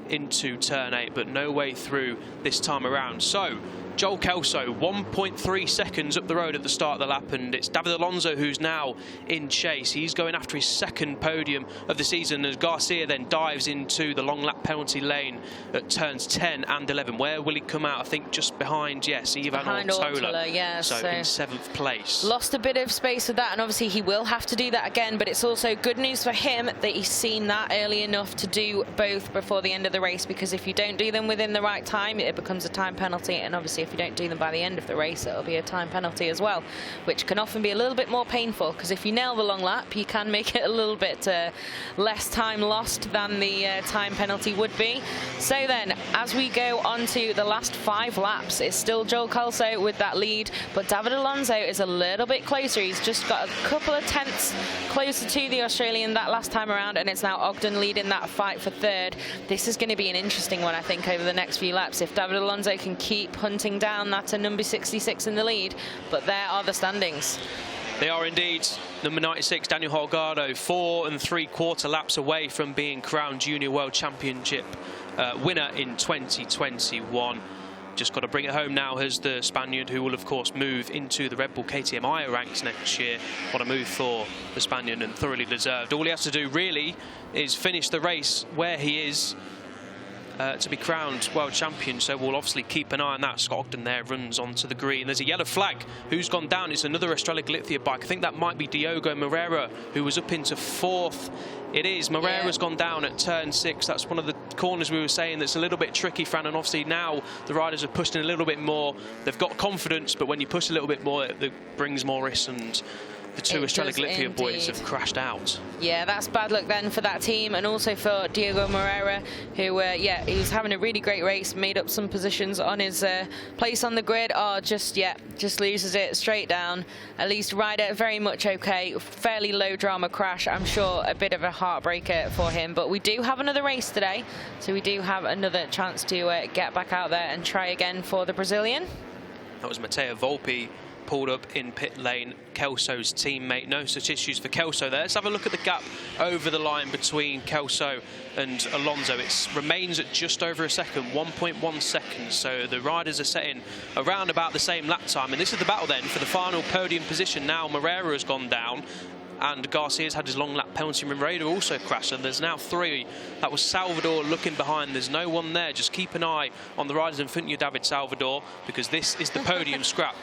into turn 8, but no way through this time around. So Joel Kelso, 1.3 seconds up the road at the start of the lap, and it's David Alonso who's now in chase. He's going after his second podium of the season as Garcia then dives into the long lap penalty lane at turns 10 and 11. Where will he come out? I think just behind, yes, Ivan Ortola. Yeah, so in 7th place. Lost a bit of space with that, and obviously he will have to do that again, but it's also good news for him that he's seen that early enough to do both before the end of the race, because if you don't do them within the right time, it becomes a time penalty, and obviously if you don't do them by the end of the race, it'll be a time penalty as well, which can often be a little bit more painful, because if you nail the long lap, you can make it a little bit less time lost than the time penalty would be. So then, as we go on to the last 5 laps, it's still Joel Kelso with that lead, but David Alonso is a little bit closer. He's just got a couple of tenths closer to the Australian that last time around, and it's now Ogden leading that fight for 3rd. This is going to be an interesting one, I think, over the next few laps, if David Alonso can keep hunting down that number 66 in the lead. But there are the standings. They are indeed. Number 96, Daniel Holgardo, 4 3/4 laps away from being crowned Junior World Championship winner in 2021. Just got to bring it home now as the Spaniard, who will of course move into the Red Bull KTM ranks next year. What a move for the Spaniard, and thoroughly deserved. All he has to do really is finish the race where he is to be crowned world champion, so we'll obviously keep an eye on that. Scott Ogden there runs onto the green. There's a yellow flag. Who's gone down? It's another Estrella Galicia bike. I think that might be Diogo Moreira, who was up into 4th. It is. Moreira's gone down at turn 6. That's one of the corners we were saying that's a little bit tricky, Fran, and obviously now the riders have pushed in a little bit more. They've got confidence, but when you push a little bit more, it brings more risk, and the two Estrella Galicia boys have crashed out. Yeah, that's bad luck then for that team, and also for Diogo Moreira, who, he was having a really great race, made up some positions on his place on the grid. Just loses it straight down. At least Ryder very much okay. Fairly low drama crash. I'm sure a bit of a heartbreaker for him, but we do have another race today, so we do have another chance to get back out there and try again for the Brazilian. That was Matteo Volpe, pulled up in pit lane, Kelso's teammate. No such issues for Kelso there. Let's have a look at the gap over the line between Kelso and Alonso. It remains at just over a second, 1.1 seconds. So the riders are setting around about the same lap time. And this is the battle then for the final podium position. Now Moreira has gone down, and Garcia's had his long lap penalty. Roraida also crashed, and there's now 3. That was Salvador looking behind. There's no one there. Just keep an eye on the riders in front of you, David Salvador, because this is the podium scrap.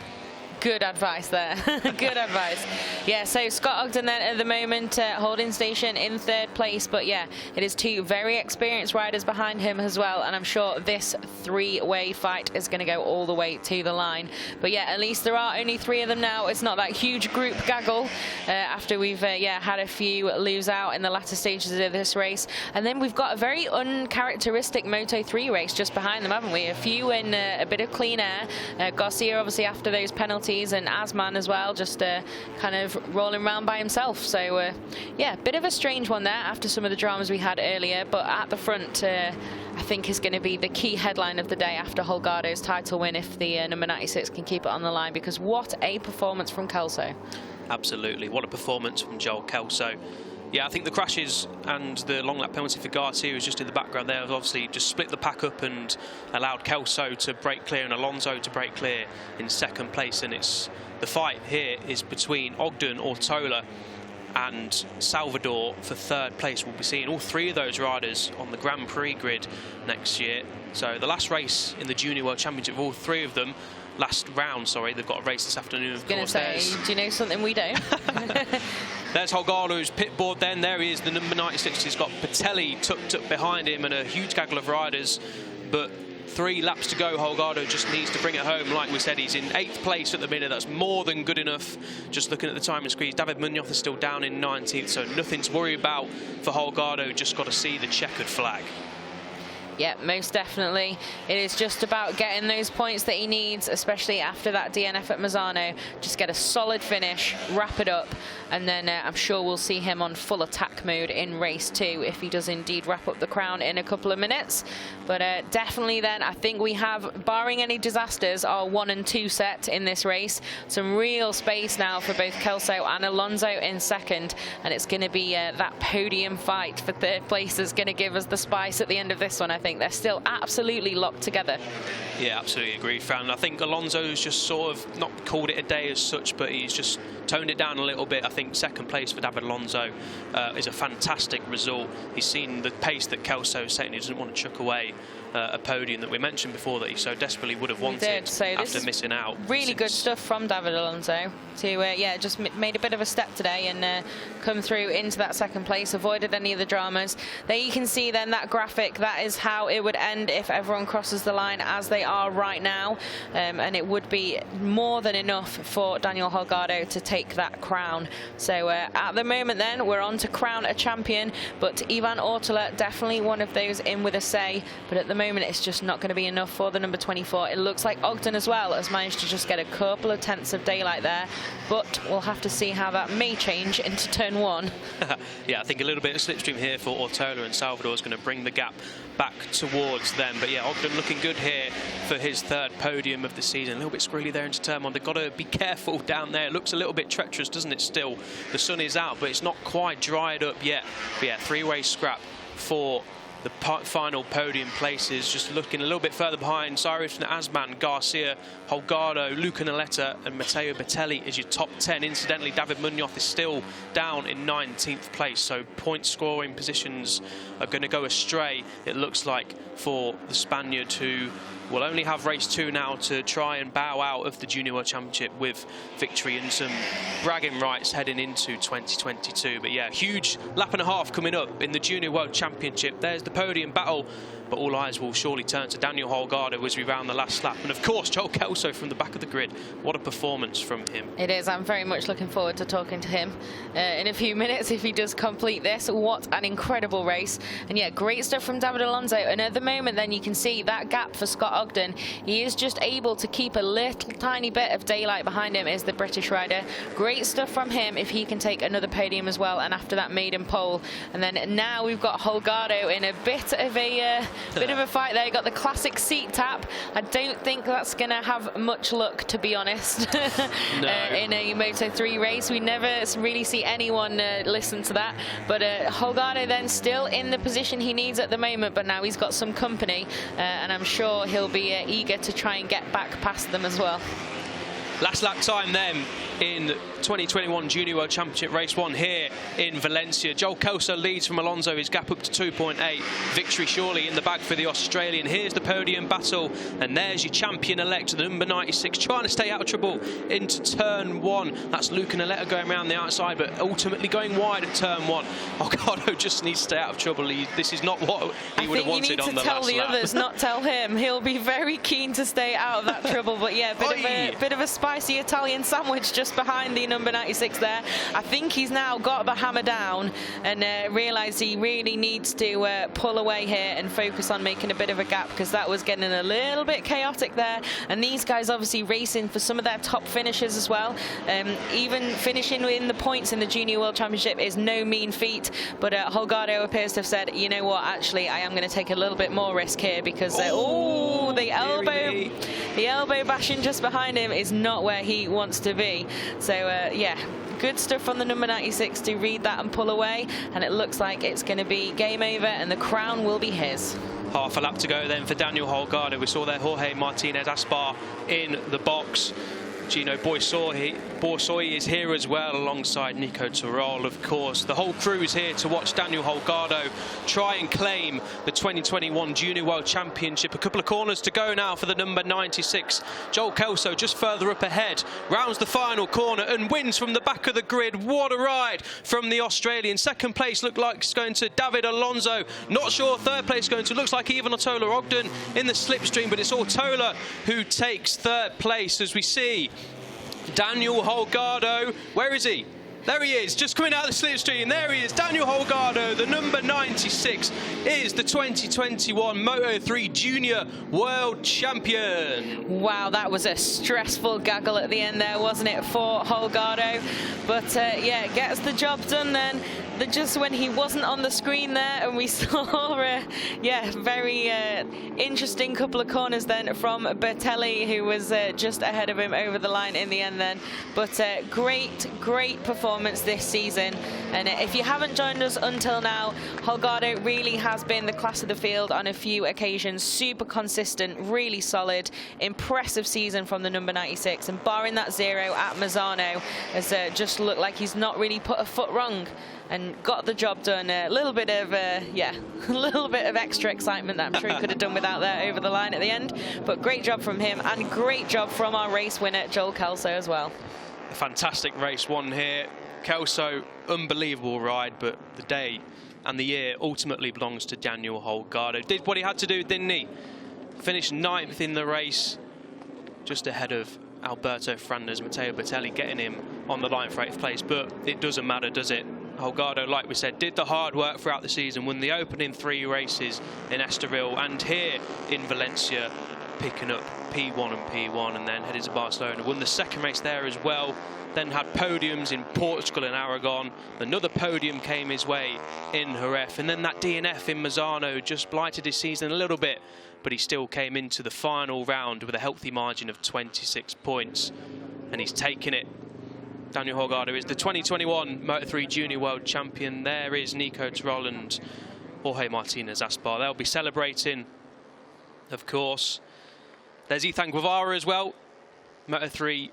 Good advice there. Good advice. Yeah, so Scott Ogden then at the moment holding station in 3rd place, but yeah, it is 2 very experienced riders behind him as well, and I'm sure this 3-way fight is going to go all the way to the line. But yeah, at least there are only 3 of them now. It's not that huge group gaggle after we've had a few lose out in the latter stages of this race. And then we've got a very uncharacteristic Moto3 race just behind them, haven't we? A few in a bit of clean air. Garcia obviously after those penalties, and Asman as well, just kind of rolling around by himself. So yeah, bit of a strange one there after some of the dramas we had earlier, but at the front I think is going to be the key headline of the day after Holgardo's title win, if the number 96 can keep it on the line, because what a performance from Kelso. Absolutely, what a performance from Joel Kelso. Yeah, I think the crashes and the long lap penalty for Garcia was just in the background there. Obviously just split the pack up and allowed Kelso to break clear and Alonso to break clear in 2nd place. And it's the fight here is between Ogden, Ortola and Salvador for 3rd place. We'll be seeing all 3 of those riders on the Grand Prix grid next year. So the last race in the Junior World Championship, all 3 of them, last round, sorry, they've got a race this afternoon. I was going to say, do you know something we don't? There's Holgardo's pit board then. There he is, the number 96. He's got Patelli tucked up behind him and a huge gaggle of riders. But 3 laps to go. Holgardo just needs to bring it home. Like we said, he's in 8th place at the minute. That's more than good enough. Just looking at the time and squeeze. David Munoz is still down in 19th, so nothing to worry about for Holgardo. Just got to see the checkered flag. Yeah, most definitely. It is just about getting those points that he needs, especially after that DNF at Mazzano. Just get a solid finish, wrap it up, and then I'm sure we'll see him on full attack mode in race 2 if he does indeed wrap up the crown in a couple of minutes. But definitely then, I think we have, barring any disasters, our 1 and 2 set in this race. Some real space now for both Kelso and Alonso in 2nd, and it's going to be that podium fight for 3rd place that's going to give us the spice at the end of this one. I think they're still absolutely locked together. Yeah, absolutely agreed, Fran. I think Alonso's just sort of not called it a day as such, but he's just toned it down a little bit. I think 2nd place for David Alonso is a fantastic result. He's seen the pace that Kelso is setting. He doesn't want to chuck away a podium that we mentioned before that he so desperately would have wanted after missing out. Really good stuff from David Alonso to just made a bit of a step today and come through into that 2nd place, avoided any of the dramas. There you can see then that graphic, that is how it would end if everyone crosses the line as they are right now, and it would be more than enough for Daniel Holgardo to take that crown. So at the moment then we're on to crown a champion, but Ivan Ortola definitely one of those in with a say, but at the moment it's just not going to be enough for the number 24. It looks like Ogden as well has managed to just get a couple of tenths of daylight there, but we'll have to see how that may change into turn 1. Yeah, I think a little bit of slipstream here for Ortola, and Salvador is going to bring the gap back towards them. But yeah, Ogden looking good here for his 3rd podium of the season. A little bit squirrely there into turn 1. They've got to be careful down there. It looks a little bit treacherous, doesn't it, still? The sun is out, but it's not quite dried up yet. But yeah, 3-way scrap for the final podium places, just looking a little bit further behind. Cyrus Asman, Garcia, Holgardo, Luca Naletta and Matteo Bertelli is your top 10. Incidentally, David Munoz is still down in 19th place, so point scoring positions are going to go astray, it looks like, for the Spaniard, who will only have race 2 now to try and bow out of the Junior World Championship with victory and some bragging rights heading into 2022. But yeah, huge lap and a half coming up in the Junior World Championship. There's the podium battle, but all eyes will surely turn to Daniel Holgardo as we round the last lap. And of course, Joel Kelso from the back of the grid. What a performance from him. It is. I'm very much looking forward to talking to him in a few minutes if he does complete this. What an incredible race. And yeah, great stuff from David Alonso. And at the moment, then you can see that gap for Scott Ogden. He is just able to keep a little tiny bit of daylight behind him, is the British rider. Great stuff from him if he can take another podium as well. And after that maiden pole. And then now we've got Holgardo in a bit of a fight there. He got the classic seat tap. I don't think that's going to have much luck, to be honest. No. In a Moto3 race, we never really see anyone listen to that. But Holgardo then still in the position he needs at the moment, but now he's got some company, and I'm sure he'll be eager to try and get back past them as well. Last lap time then in 2021 Junior World Championship Race 1 here in Valencia. Joel Kelso leads from Alonso, his gap up to 2.8. Victory surely in the bag for the Australian. Here's the podium battle, and there's your champion-elect, the number 96, trying to stay out of trouble into turn 1. That's Luca Naletta going around the outside, but ultimately going wide at turn 1. Holgardo just needs to stay out of trouble. This is not what he would have wanted on the last lap. I think you need to tell the others, not tell him. He'll be very keen to stay out of that trouble, but yeah, bit of a spicy Italian sandwich just behind the number 96 there. I think he's now got the hammer down and realised he really needs to pull away here and focus on making a bit of a gap, because that was getting a little bit chaotic there. And these guys obviously racing for some of their top finishes as well. Even finishing in the points in the Junior World Championship is no mean feat, but Holgardo appears to have said, you know what, actually I am going to take a little bit more risk here, because the elbow bashing just behind him is not where he wants to be. So yeah, good stuff from the number 96 to read that and pull away, and it looks like it's going to be game over and the crown will be his. Half a lap to go then for Daniel Holgardo. We saw there Jorge Martinez Aspar in the box. Gino Borsoy is here as well, alongside Nico Terol, of course. The whole crew is here to watch Daniel Holgardo try and claim the 2021 Junior World Championship. A couple of corners to go now for the number 96. Joel Kelso just further up ahead, rounds the final corner and wins from the back of the grid. What a ride from the Australian. Second place looked like it's going to David Alonso. Not sure third place going to. Looks like even Otola Ogden in the slipstream, but it's Otola who takes third place, as we see Daniel Holgardo. Where is he? There he is, just coming out of the slipstream. There he is, Daniel Holgardo, the number 96, is the 2021 Moto3 Junior World Champion. Wow, that was a stressful gaggle at the end there, wasn't it, for Holgardo? But yeah, gets the job done then. Just when he wasn't on the screen there, and we saw, yeah, very interesting couple of corners then from Bertelli, who was just ahead of him over the line in the end then. But great performance this season. And if you haven't joined us until now, Holgardo really has been the class of the field on a few occasions. Super consistent, really solid, impressive season from the number 96. And barring that 0 at Mazzano, has just looked like he's not really put a foot wrong and got the job done. A little bit of yeah, a little bit of extra excitement that I'm sure he could have done without there over the line at the end. But great job from him, and great job from our race winner Joel Kelso as well. A fantastic race one here. Kelso, unbelievable ride, but the day and the year ultimately belongs to Daniel Holgardo. Did what he had to do, didn't he? Finished 9th in the race, just ahead of Alberto Frandes, Matteo Bertelli getting him on the line for 8th place, but it doesn't matter, does it? Holgardo, like we said, did the hard work throughout the season, won the opening 3 races in Estoril and here in Valencia, picking up P1 and P1, and then headed to Barcelona, won the second race there as well, then had podiums in Portugal and Aragon. Another podium came his way in Jerez, and then that DNF in Mazzano just blighted his season a little bit, but he still came into the final round with a healthy margin of 26 points, and he's taken it. Daniel Holgardo is the 2021 Moto3 Junior World Champion. There is Nico Terol and Jorge Martinez Aspar. They'll be celebrating, of course. There's Ethan Guevara as well, Moto3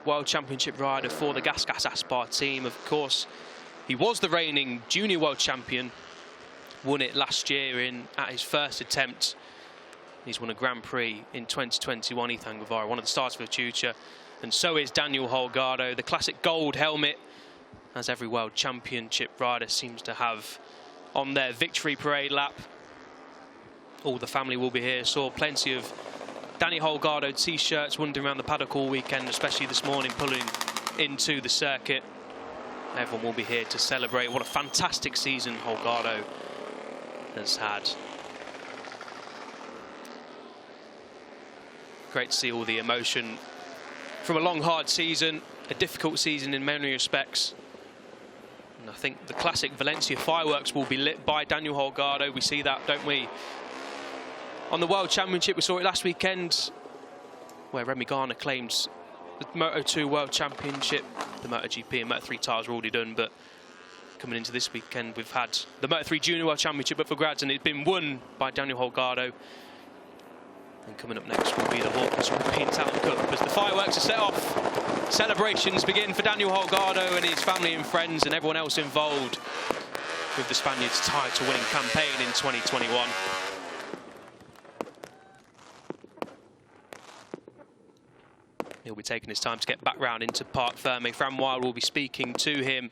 World Championship rider for the Gasgas Aspar team. Of course, he was the reigning junior world champion, won it last year at his first attempt. He's won a Grand Prix in 2021, Ethan Guevara, one of the stars for the future. And so is Daniel Holgardo, the classic gold helmet, as every World Championship rider seems to have on their victory parade lap. All the family will be here. Saw plenty of Danny Holgardo t-shirts wandering around the paddock all weekend, especially this morning pulling into the circuit. Everyone will be here to celebrate. What a fantastic season Holgardo has had. Great to see all the emotion from a long, hard season, a difficult season in many respects. And I think the classic Valencia fireworks will be lit by Daniel Holgardo. We see that, don't we? On the World Championship, we saw it last weekend, where Remy Garner claims the Moto2 World Championship. The MotoGP and Moto3 titles were already done, but coming into this weekend, we've had the Moto3 Junior World Championship up for grabs, and it's been won by Daniel Holgardo. And coming up next will be the Hawkins Cup as the fireworks are set off. Celebrations begin for Daniel Holgardo and his family and friends and everyone else involved with the Spaniards' title-winning campaign in 2021. He'll be taking his time to get back round into Parc Ferme. Fran Wild will be speaking to him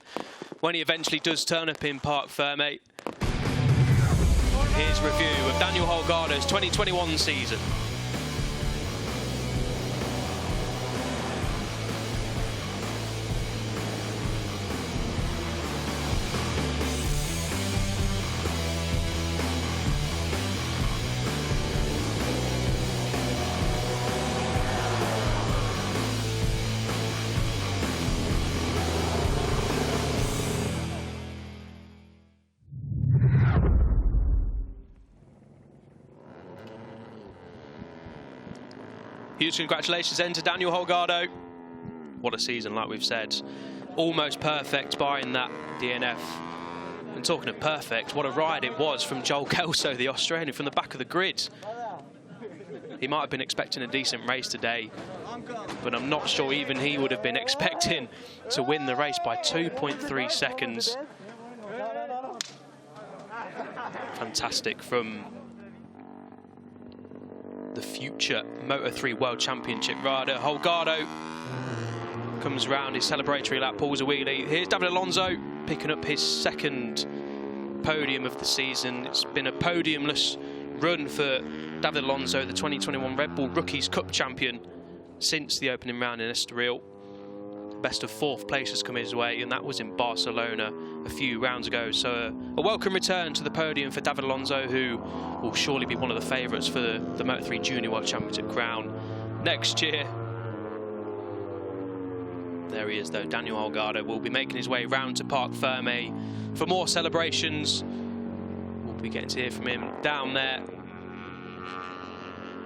when he eventually does turn up in Parc Ferme. Here's a review of Daniel Holgardo's 2021 season. Huge congratulations then to Daniel Holgardo. What a season, like we've said. Almost perfect, barring that DNF. And talking of perfect, what a ride it was from Joel Kelso, the Australian, from the back of the grid. He might have been expecting a decent race today, but I'm not sure even he would have been expecting to win the race by 2.3 seconds. Fantastic from the future Moto3 World Championship rider. Holgardo comes round his celebratory lap, pulls a wheelie. Here's David Alonso picking up his second podium of the season. It's been a podiumless run for David Alonso, the 2021 Red Bull Rookies Cup champion, since the opening round in Estoril. Best of fourth place has come his way, and that was in Barcelona a few rounds ago. So a welcome return to the podium for David Alonso, who will surely be one of the favourites for the Moto3 Junior World Championship crown next year. There he is, though. Daniel Holgardo will be making his way round to Parc Ferme for more celebrations. We'll be getting to hear from him down there.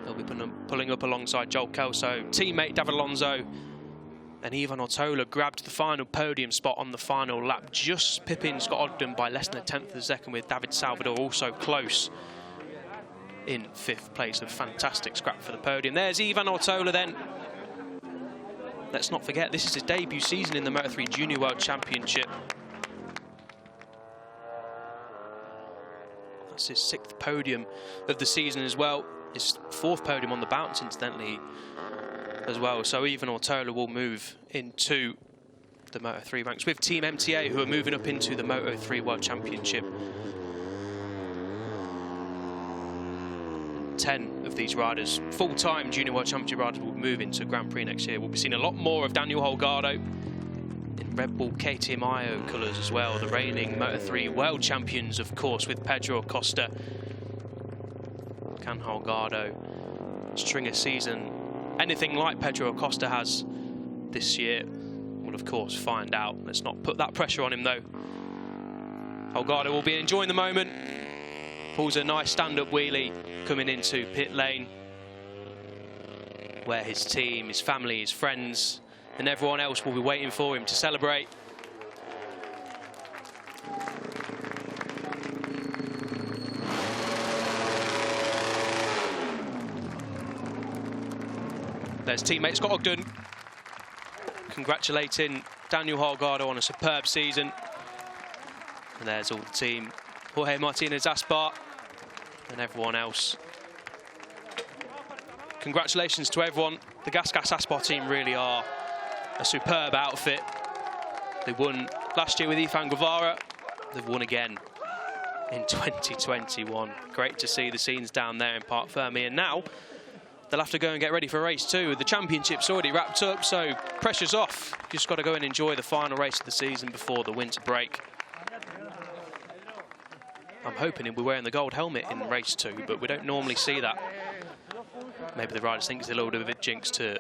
He'll be pulling up alongside Joel Kelso, teammate David Alonso. And Ivan Ortola grabbed the final podium spot on the final lap, just pipping Scott Ogden by less than a tenth of a second, with David Salvador also close in fifth place. A fantastic scrap for the podium. There's Ivan Ortola then. Let's not forget, this is his debut season in the Moto3 Junior World Championship. That's his sixth podium of the season as well. His fourth podium on the bounce, incidentally, as well. So Ivan Ortola will move into the Moto3 ranks with Team MTA, who are moving up into the Moto3 World Championship. 10 of these riders, full-time Junior World Championship riders, will move into Grand Prix next year. We'll be seeing a lot more of Daniel Holgardo in Red Bull KTM IO colours as well. The reigning Moto3 World Champions, of course, with Pedro Acosta. Can Holgardo string a season anything like Pedro Acosta has this year? We'll of course find out. Let's not put that pressure on him though. Holgardo will be enjoying the moment. Pulls a nice stand-up wheelie coming into pit lane, where his team, his family, his friends and everyone else will be waiting for him to celebrate. There's teammates got Ogden congratulating Daniel Holgardo on a superb season. And there's all the team. Jorge Martinez Aspar and everyone else. Congratulations to everyone. The Gas Aspar team really are a superb outfit. They won last year with Ethan Guevara. They've won again in 2021. Great to see the scenes down there in Parc Fermé. And now they'll have to go and get ready for race 2. The championship's already wrapped up, so pressure's off. Just got to go and enjoy the final race of the season before the winter break. I'm hoping he'll be wearing the gold helmet in race 2, but we don't normally see that. Maybe the riders think it's a little bit of a jinx to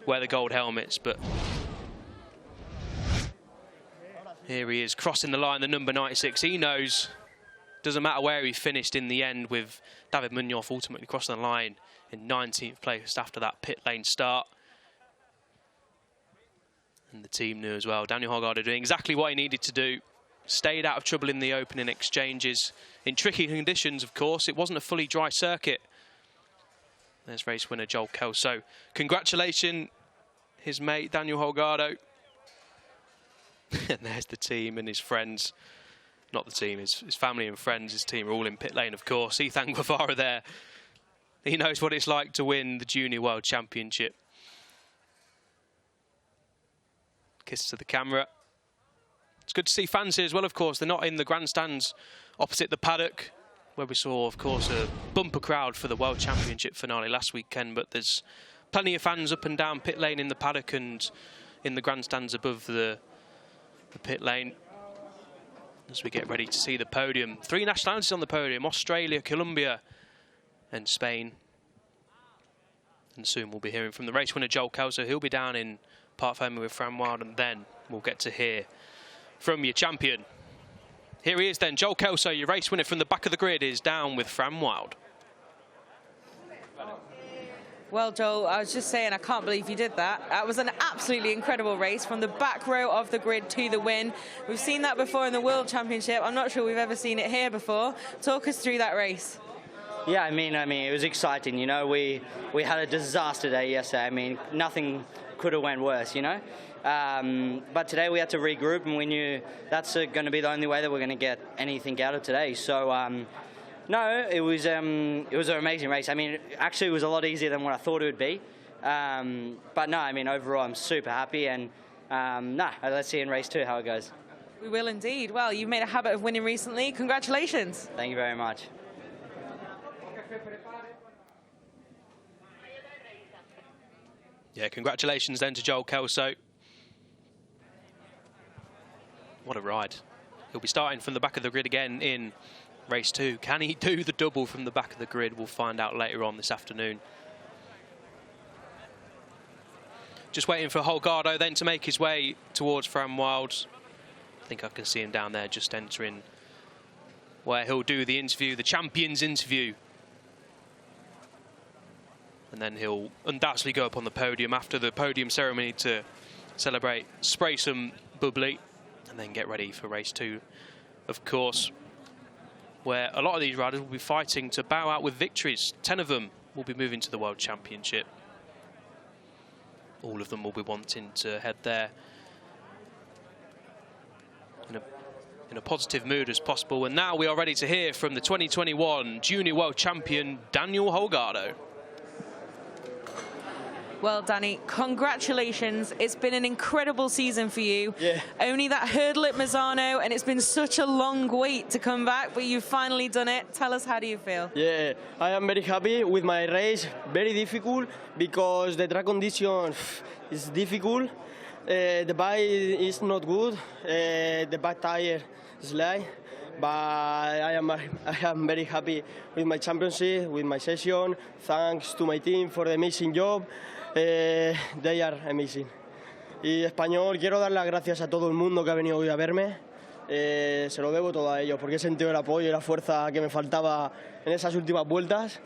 wear the gold helmets, but here he is crossing the line, the number 96. He knows, doesn't matter where he finished in the end, with David Munoz ultimately crossing the line in 19th place after that pit lane start. And the team knew as well. Daniel Holgardo doing exactly what he needed to do. Stayed out of trouble in the opening exchanges. In tricky conditions, of course. It wasn't a fully dry circuit. There's race winner Joel Kelso. Congratulations, his mate Daniel Holgardo. And there's the team and his friends. Not the team, his family and friends. His team are all in pit lane, of course. Ethan Guevara there. He knows what it's like to win the Junior World Championship. Kiss to the camera. It's good to see fans here as well, of course. They're not in the grandstands opposite the paddock, where we saw, of course, a bumper crowd for the World Championship finale last weekend. But there's plenty of fans up and down pit lane in the paddock and in the grandstands above the pit lane as we get ready to see the podium. 3 nationalities on the podium: Australia, Colombia and Spain. And soon we'll be hearing from the race winner Joel Kelso. He'll be down in Parc Fermé with Fran Wild, and then we'll get to hear from your champion. Here he is then, Joel Kelso, your race winner from the back of the grid, is down with Fran Wild. Well, Joel, I was just saying, I can't believe you did that. That was an absolutely incredible race from the back row of the grid to the win. We've seen that before in the World Championship. I'm not sure we've ever seen it here before. Talk us through that race. Yeah, I mean, it was exciting. You know, we had a disaster day yesterday. I mean, nothing could have went worse, you know. But today we had to regroup, and we knew that's going to be the only way that we're going to get anything out of today. So, no, it was an amazing race. I mean, actually, it was a lot easier than what I thought it would be. But no, I mean, overall, I'm super happy, and let's see in race 2 how it goes. We will indeed. Well, you've made a habit of winning recently. Congratulations. Thank you very much. Yeah, congratulations then to Joel Kelso. What a ride. He'll be starting from the back of the grid again in race 2. Can he do the double from the back of the grid? We'll find out later on this afternoon. Just waiting for Holgardo then to make his way towards Fran Wild. I think I can see him down there just entering where he'll do the interview, the champions interview. And then he'll undoubtedly go up on the podium after the podium ceremony to celebrate, spray some bubbly, and then get ready for race 2, of course, where a lot of these riders will be fighting to bow out with victories. 10 of them will be moving to the World Championship. All of them will be wanting to head there in a positive mood as possible. And now we are ready to hear from the 2021 Junior World Champion, Daniel Holgardo. Well, Danny, congratulations. It's been an incredible season for you. Yeah. Only that hurdle at Misano, and it's been such a long wait to come back, but you've finally done it. Tell us, how do you feel? Yeah, I am very happy with my race. Very difficult because the track condition is difficult. The bike is not good. The back tire slide. But I am very happy with my championship, with my session. Thanks to my team for the amazing job. They are amazing. Y español, quiero dar las gracias a todo el mundo que ha venido hoy a verme. Se lo debo todo a ellos porque he sentido el apoyo y la fuerza que me faltaba en esas últimas vueltas.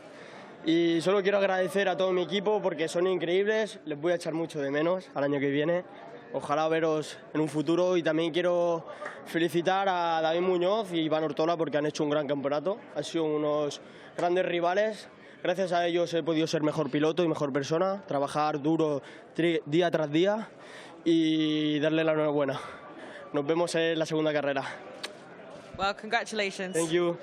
Y solo quiero agradecer a todo mi equipo porque son increíbles. Les voy a echar mucho de menos al año que viene. Ojalá veros en un futuro, y también quiero felicitar a David Muñoz y Iván Ortola porque han hecho un gran campeonato. Han sido unos grandes rivales, Gracias a ellos he podido ser mejor piloto y mejor persona, trabajar duro día tras día y darle la enhorabuena. Nos vemos en la segunda carrera. Well, congratulations. Thank you.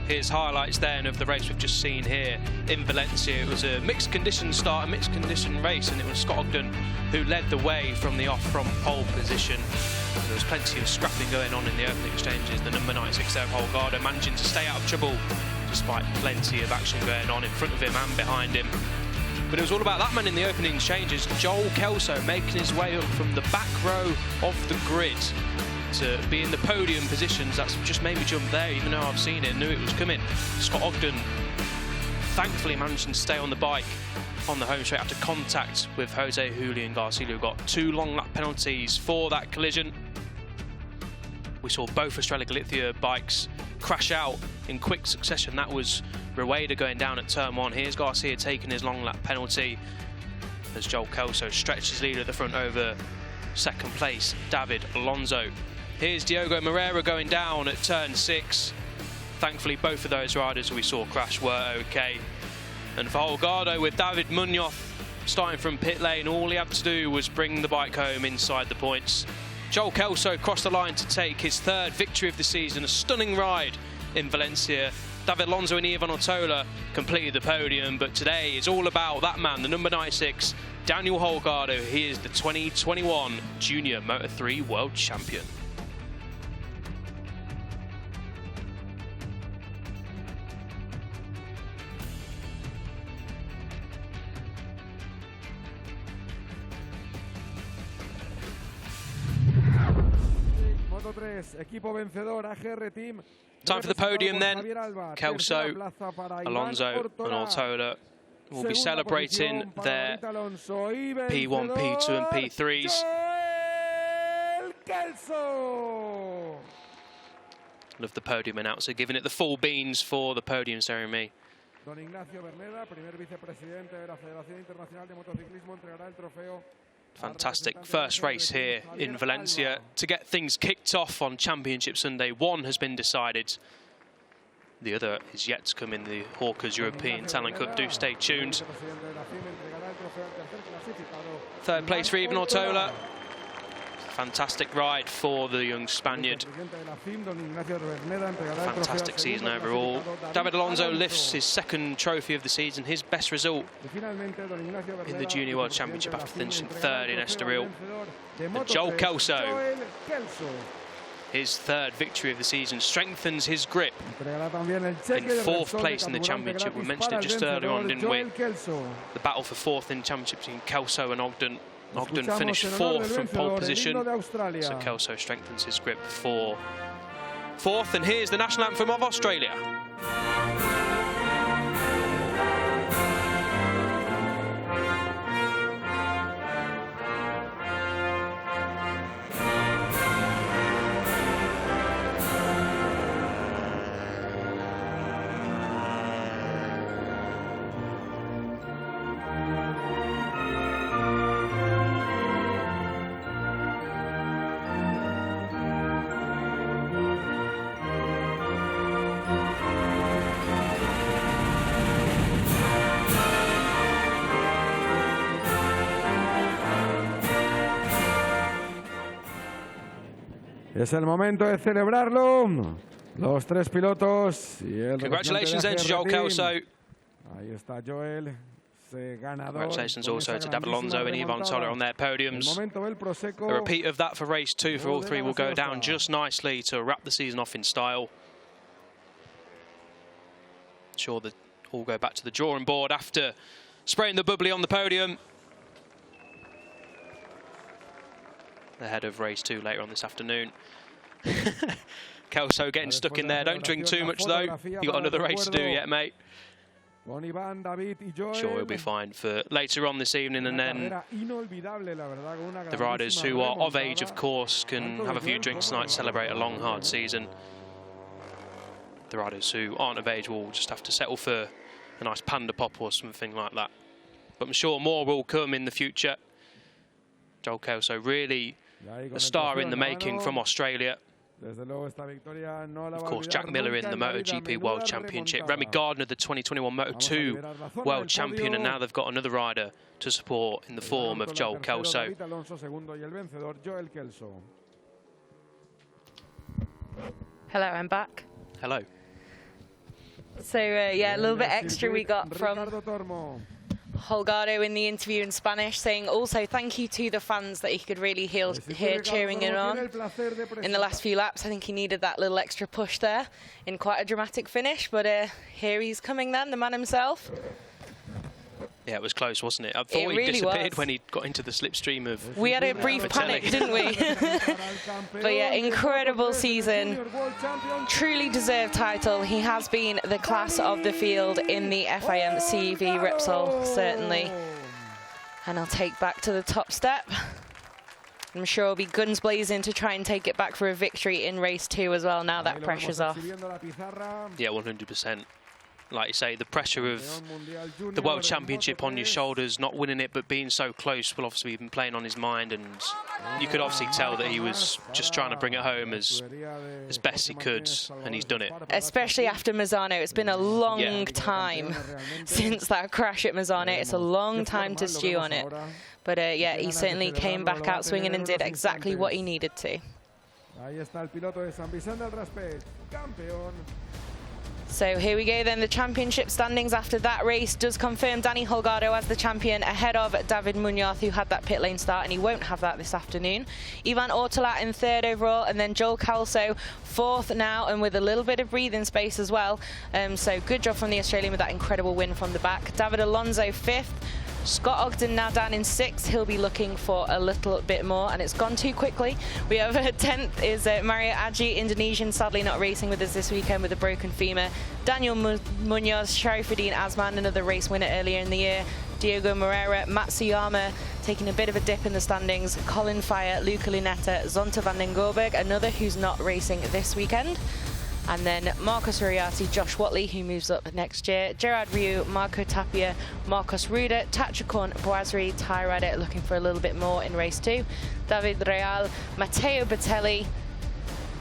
Here's highlights then of the race we've just seen here in Valencia. It was a mixed condition start, a mixed condition race, and it was Scott Ogden who led the way from the off from pole position. There was plenty of scrapping going on in the opening exchanges. The number 96 there, Holgardo, managing to stay out of trouble despite plenty of action going on in front of him and behind him. But it was all about that man in the opening exchanges, Joel Kelso, making his way up from the back row of the grid to be in the podium positions. That's just made me jump there, even though I've seen it, knew it was coming. Scott Ogden thankfully managing to stay on the bike on the home straight after contact with Josito Garcia, who got 2 long lap penalties for that collision. We saw both Australia Galicia bikes crash out in quick succession. That was Roraida going down at turn 1. Here's Garcia taking his long lap penalty as Joel Kelso stretched his lead at the front over second place David Alonso. Here's Diogo Moreira going down at turn 6. Thankfully, both of those riders we saw crash were okay. And for Holgardo, with David Munoz starting from pit lane, all he had to do was bring the bike home inside the points. Joel Kelso crossed the line to take his 3rd victory of the season, a stunning ride in Valencia. David Alonso and Ivan Ortola completed the podium, but today is all about that man, the number 96, Daniel Holgardo. He is the 2021 Junior Moto3 World Champion. Moto3, equipo vencedor, AGR Team. Time for the podium then. Kelso, Alonso and Ortola will be celebrating their P1, P2 and P3s. Love the podium announcer giving it the full beans for the podium ceremony. Don Ignacio Berneda, primer vicepresidente de la Federación Internacional de Motociclismo, entregará el trofeo. Fantastic first race here in Valencia to get things kicked off on Championship Sunday. One has been decided. The other is yet to come in the Hawkins European Talent Cup. Do stay tuned. 3rd place for Ivan Ortola. Fantastic ride for the young Spaniard. Fantastic season overall. David Alonso lifts his 2nd trophy of the season, his best result in the Junior World Championship after finishing 3rd in Estoril. And Joel Kelso, his 3rd victory of the season, strengthens his grip in 4th place in the championship. We mentioned it just earlier on, didn't we? The battle for 4th in the championship between Kelso and Ogden. Ogden finished 4th from pole position, so Kelso strengthens his grip for 4th. And here's the national anthem of Australia. Es el momento de celebrarlo. Los 3 pilotos y el Congratulations then to Joel Kelso. Ahí está Joel. Congratulations also to David Alonso and Ivan Ortola on their podiums. A repeat of that for race 2 for all 3 will go down just nicely to wrap the season off in style. Sure that all go back to the drawing board after spraying the bubbly on the podium. Ahead of race 2 later on this afternoon. Kelso getting stuck in there. Don't drink too much though. You got another race to do yet, mate. Sure, he'll be fine for later on this evening, and then the riders who are of age, of course, can have a few drinks tonight to celebrate a long, hard season. The riders who aren't of age will just have to settle for a nice panda pop or something like that. But I'm sure more will come in the future. Joel Kelso, really a star in the making from Australia. Of course, Jack Miller in the MotoGP World Championship, Remy Gardner, the 2021 Moto2 World Champion, and now they've got another rider to support in the form of Joel Kelso. Hello, I'm back. Hello. So, yeah, a little bit extra we got from Holgardo in the interview in Spanish, saying also thank you to the fans that he could really hear cheering him on in the last few laps. I think he needed that little extra push there in quite a dramatic finish, but here he's coming then, the man himself. Yeah, it was close, wasn't it? I thought he disappeared when he got into the slipstream of We had a brief panic, didn't we? But yeah, incredible season. Truly deserved title. He has been the class of the field in the FIM CEV Repsol, certainly. And I'll take back to the top step. I'm sure he'll be guns blazing to try and take it back for a victory in race 2 as well, now that pressure's off. Yeah, 100%. Like you say, the pressure of the World Championship on your shoulders, not winning it but being so close will obviously been playing on his mind, and you could obviously tell that he was just trying to bring it home as best he could, and he's done it. Especially after Misano, it's been a long time since that crash at Misano. It's a long time to stew on it. But yeah, he certainly came back out swinging and did exactly what he needed to. So here we go then, the championship standings after that race does confirm Dani Holgardo as the champion ahead of David Munoz, who had that pit lane start, and he won't have that this afternoon. Ivan Ortola in 3rd overall, and then Joel Kelso 4th now, and with a little bit of breathing space as well. So good job from the Australian with that incredible win from the back. David Alonso 5th. Scott Ogden now down in 6th. He'll be looking for a little bit more, and it's gone too quickly. We have 10th is Mario Aji, Indonesian, sadly not racing with us this weekend with a broken femur. Daniel Munoz, Sharifuddin Azman, another race winner earlier in the year. Diego Moreira, Matsuyama taking a bit of a dip in the standings. Colin Fire, Luca Lunetta, Zonta van den Gorberg, another who's not racing this weekend. And then Marcos Uriarte, Josh Watley, who moves up next year. Gerard Rieu, Marco Tapia, Marcos Ruda, Tachakorn, Boisri, Ty Rider looking for a little bit more in race 2. David Real, Matteo Batelli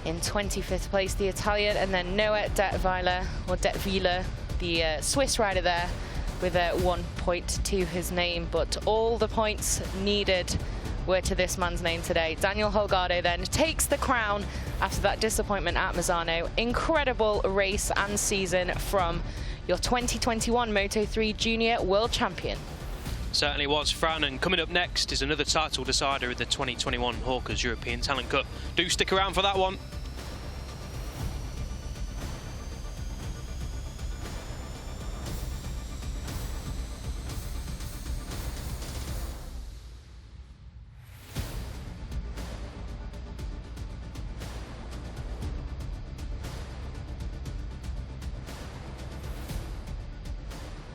in 25th place, the Italian. And then Noah Detveiler, the Swiss rider there with 1 point to his name. But all the points needed were to this man's name today. Daniel Holgardo then takes the crown after that disappointment at Misano. Incredible race and season from your 2021 Moto3 Junior World Champion. Certainly was, Fran, and coming up next is another title decider in the 2021 Hawkins European Talent Cup. Do stick around for that one.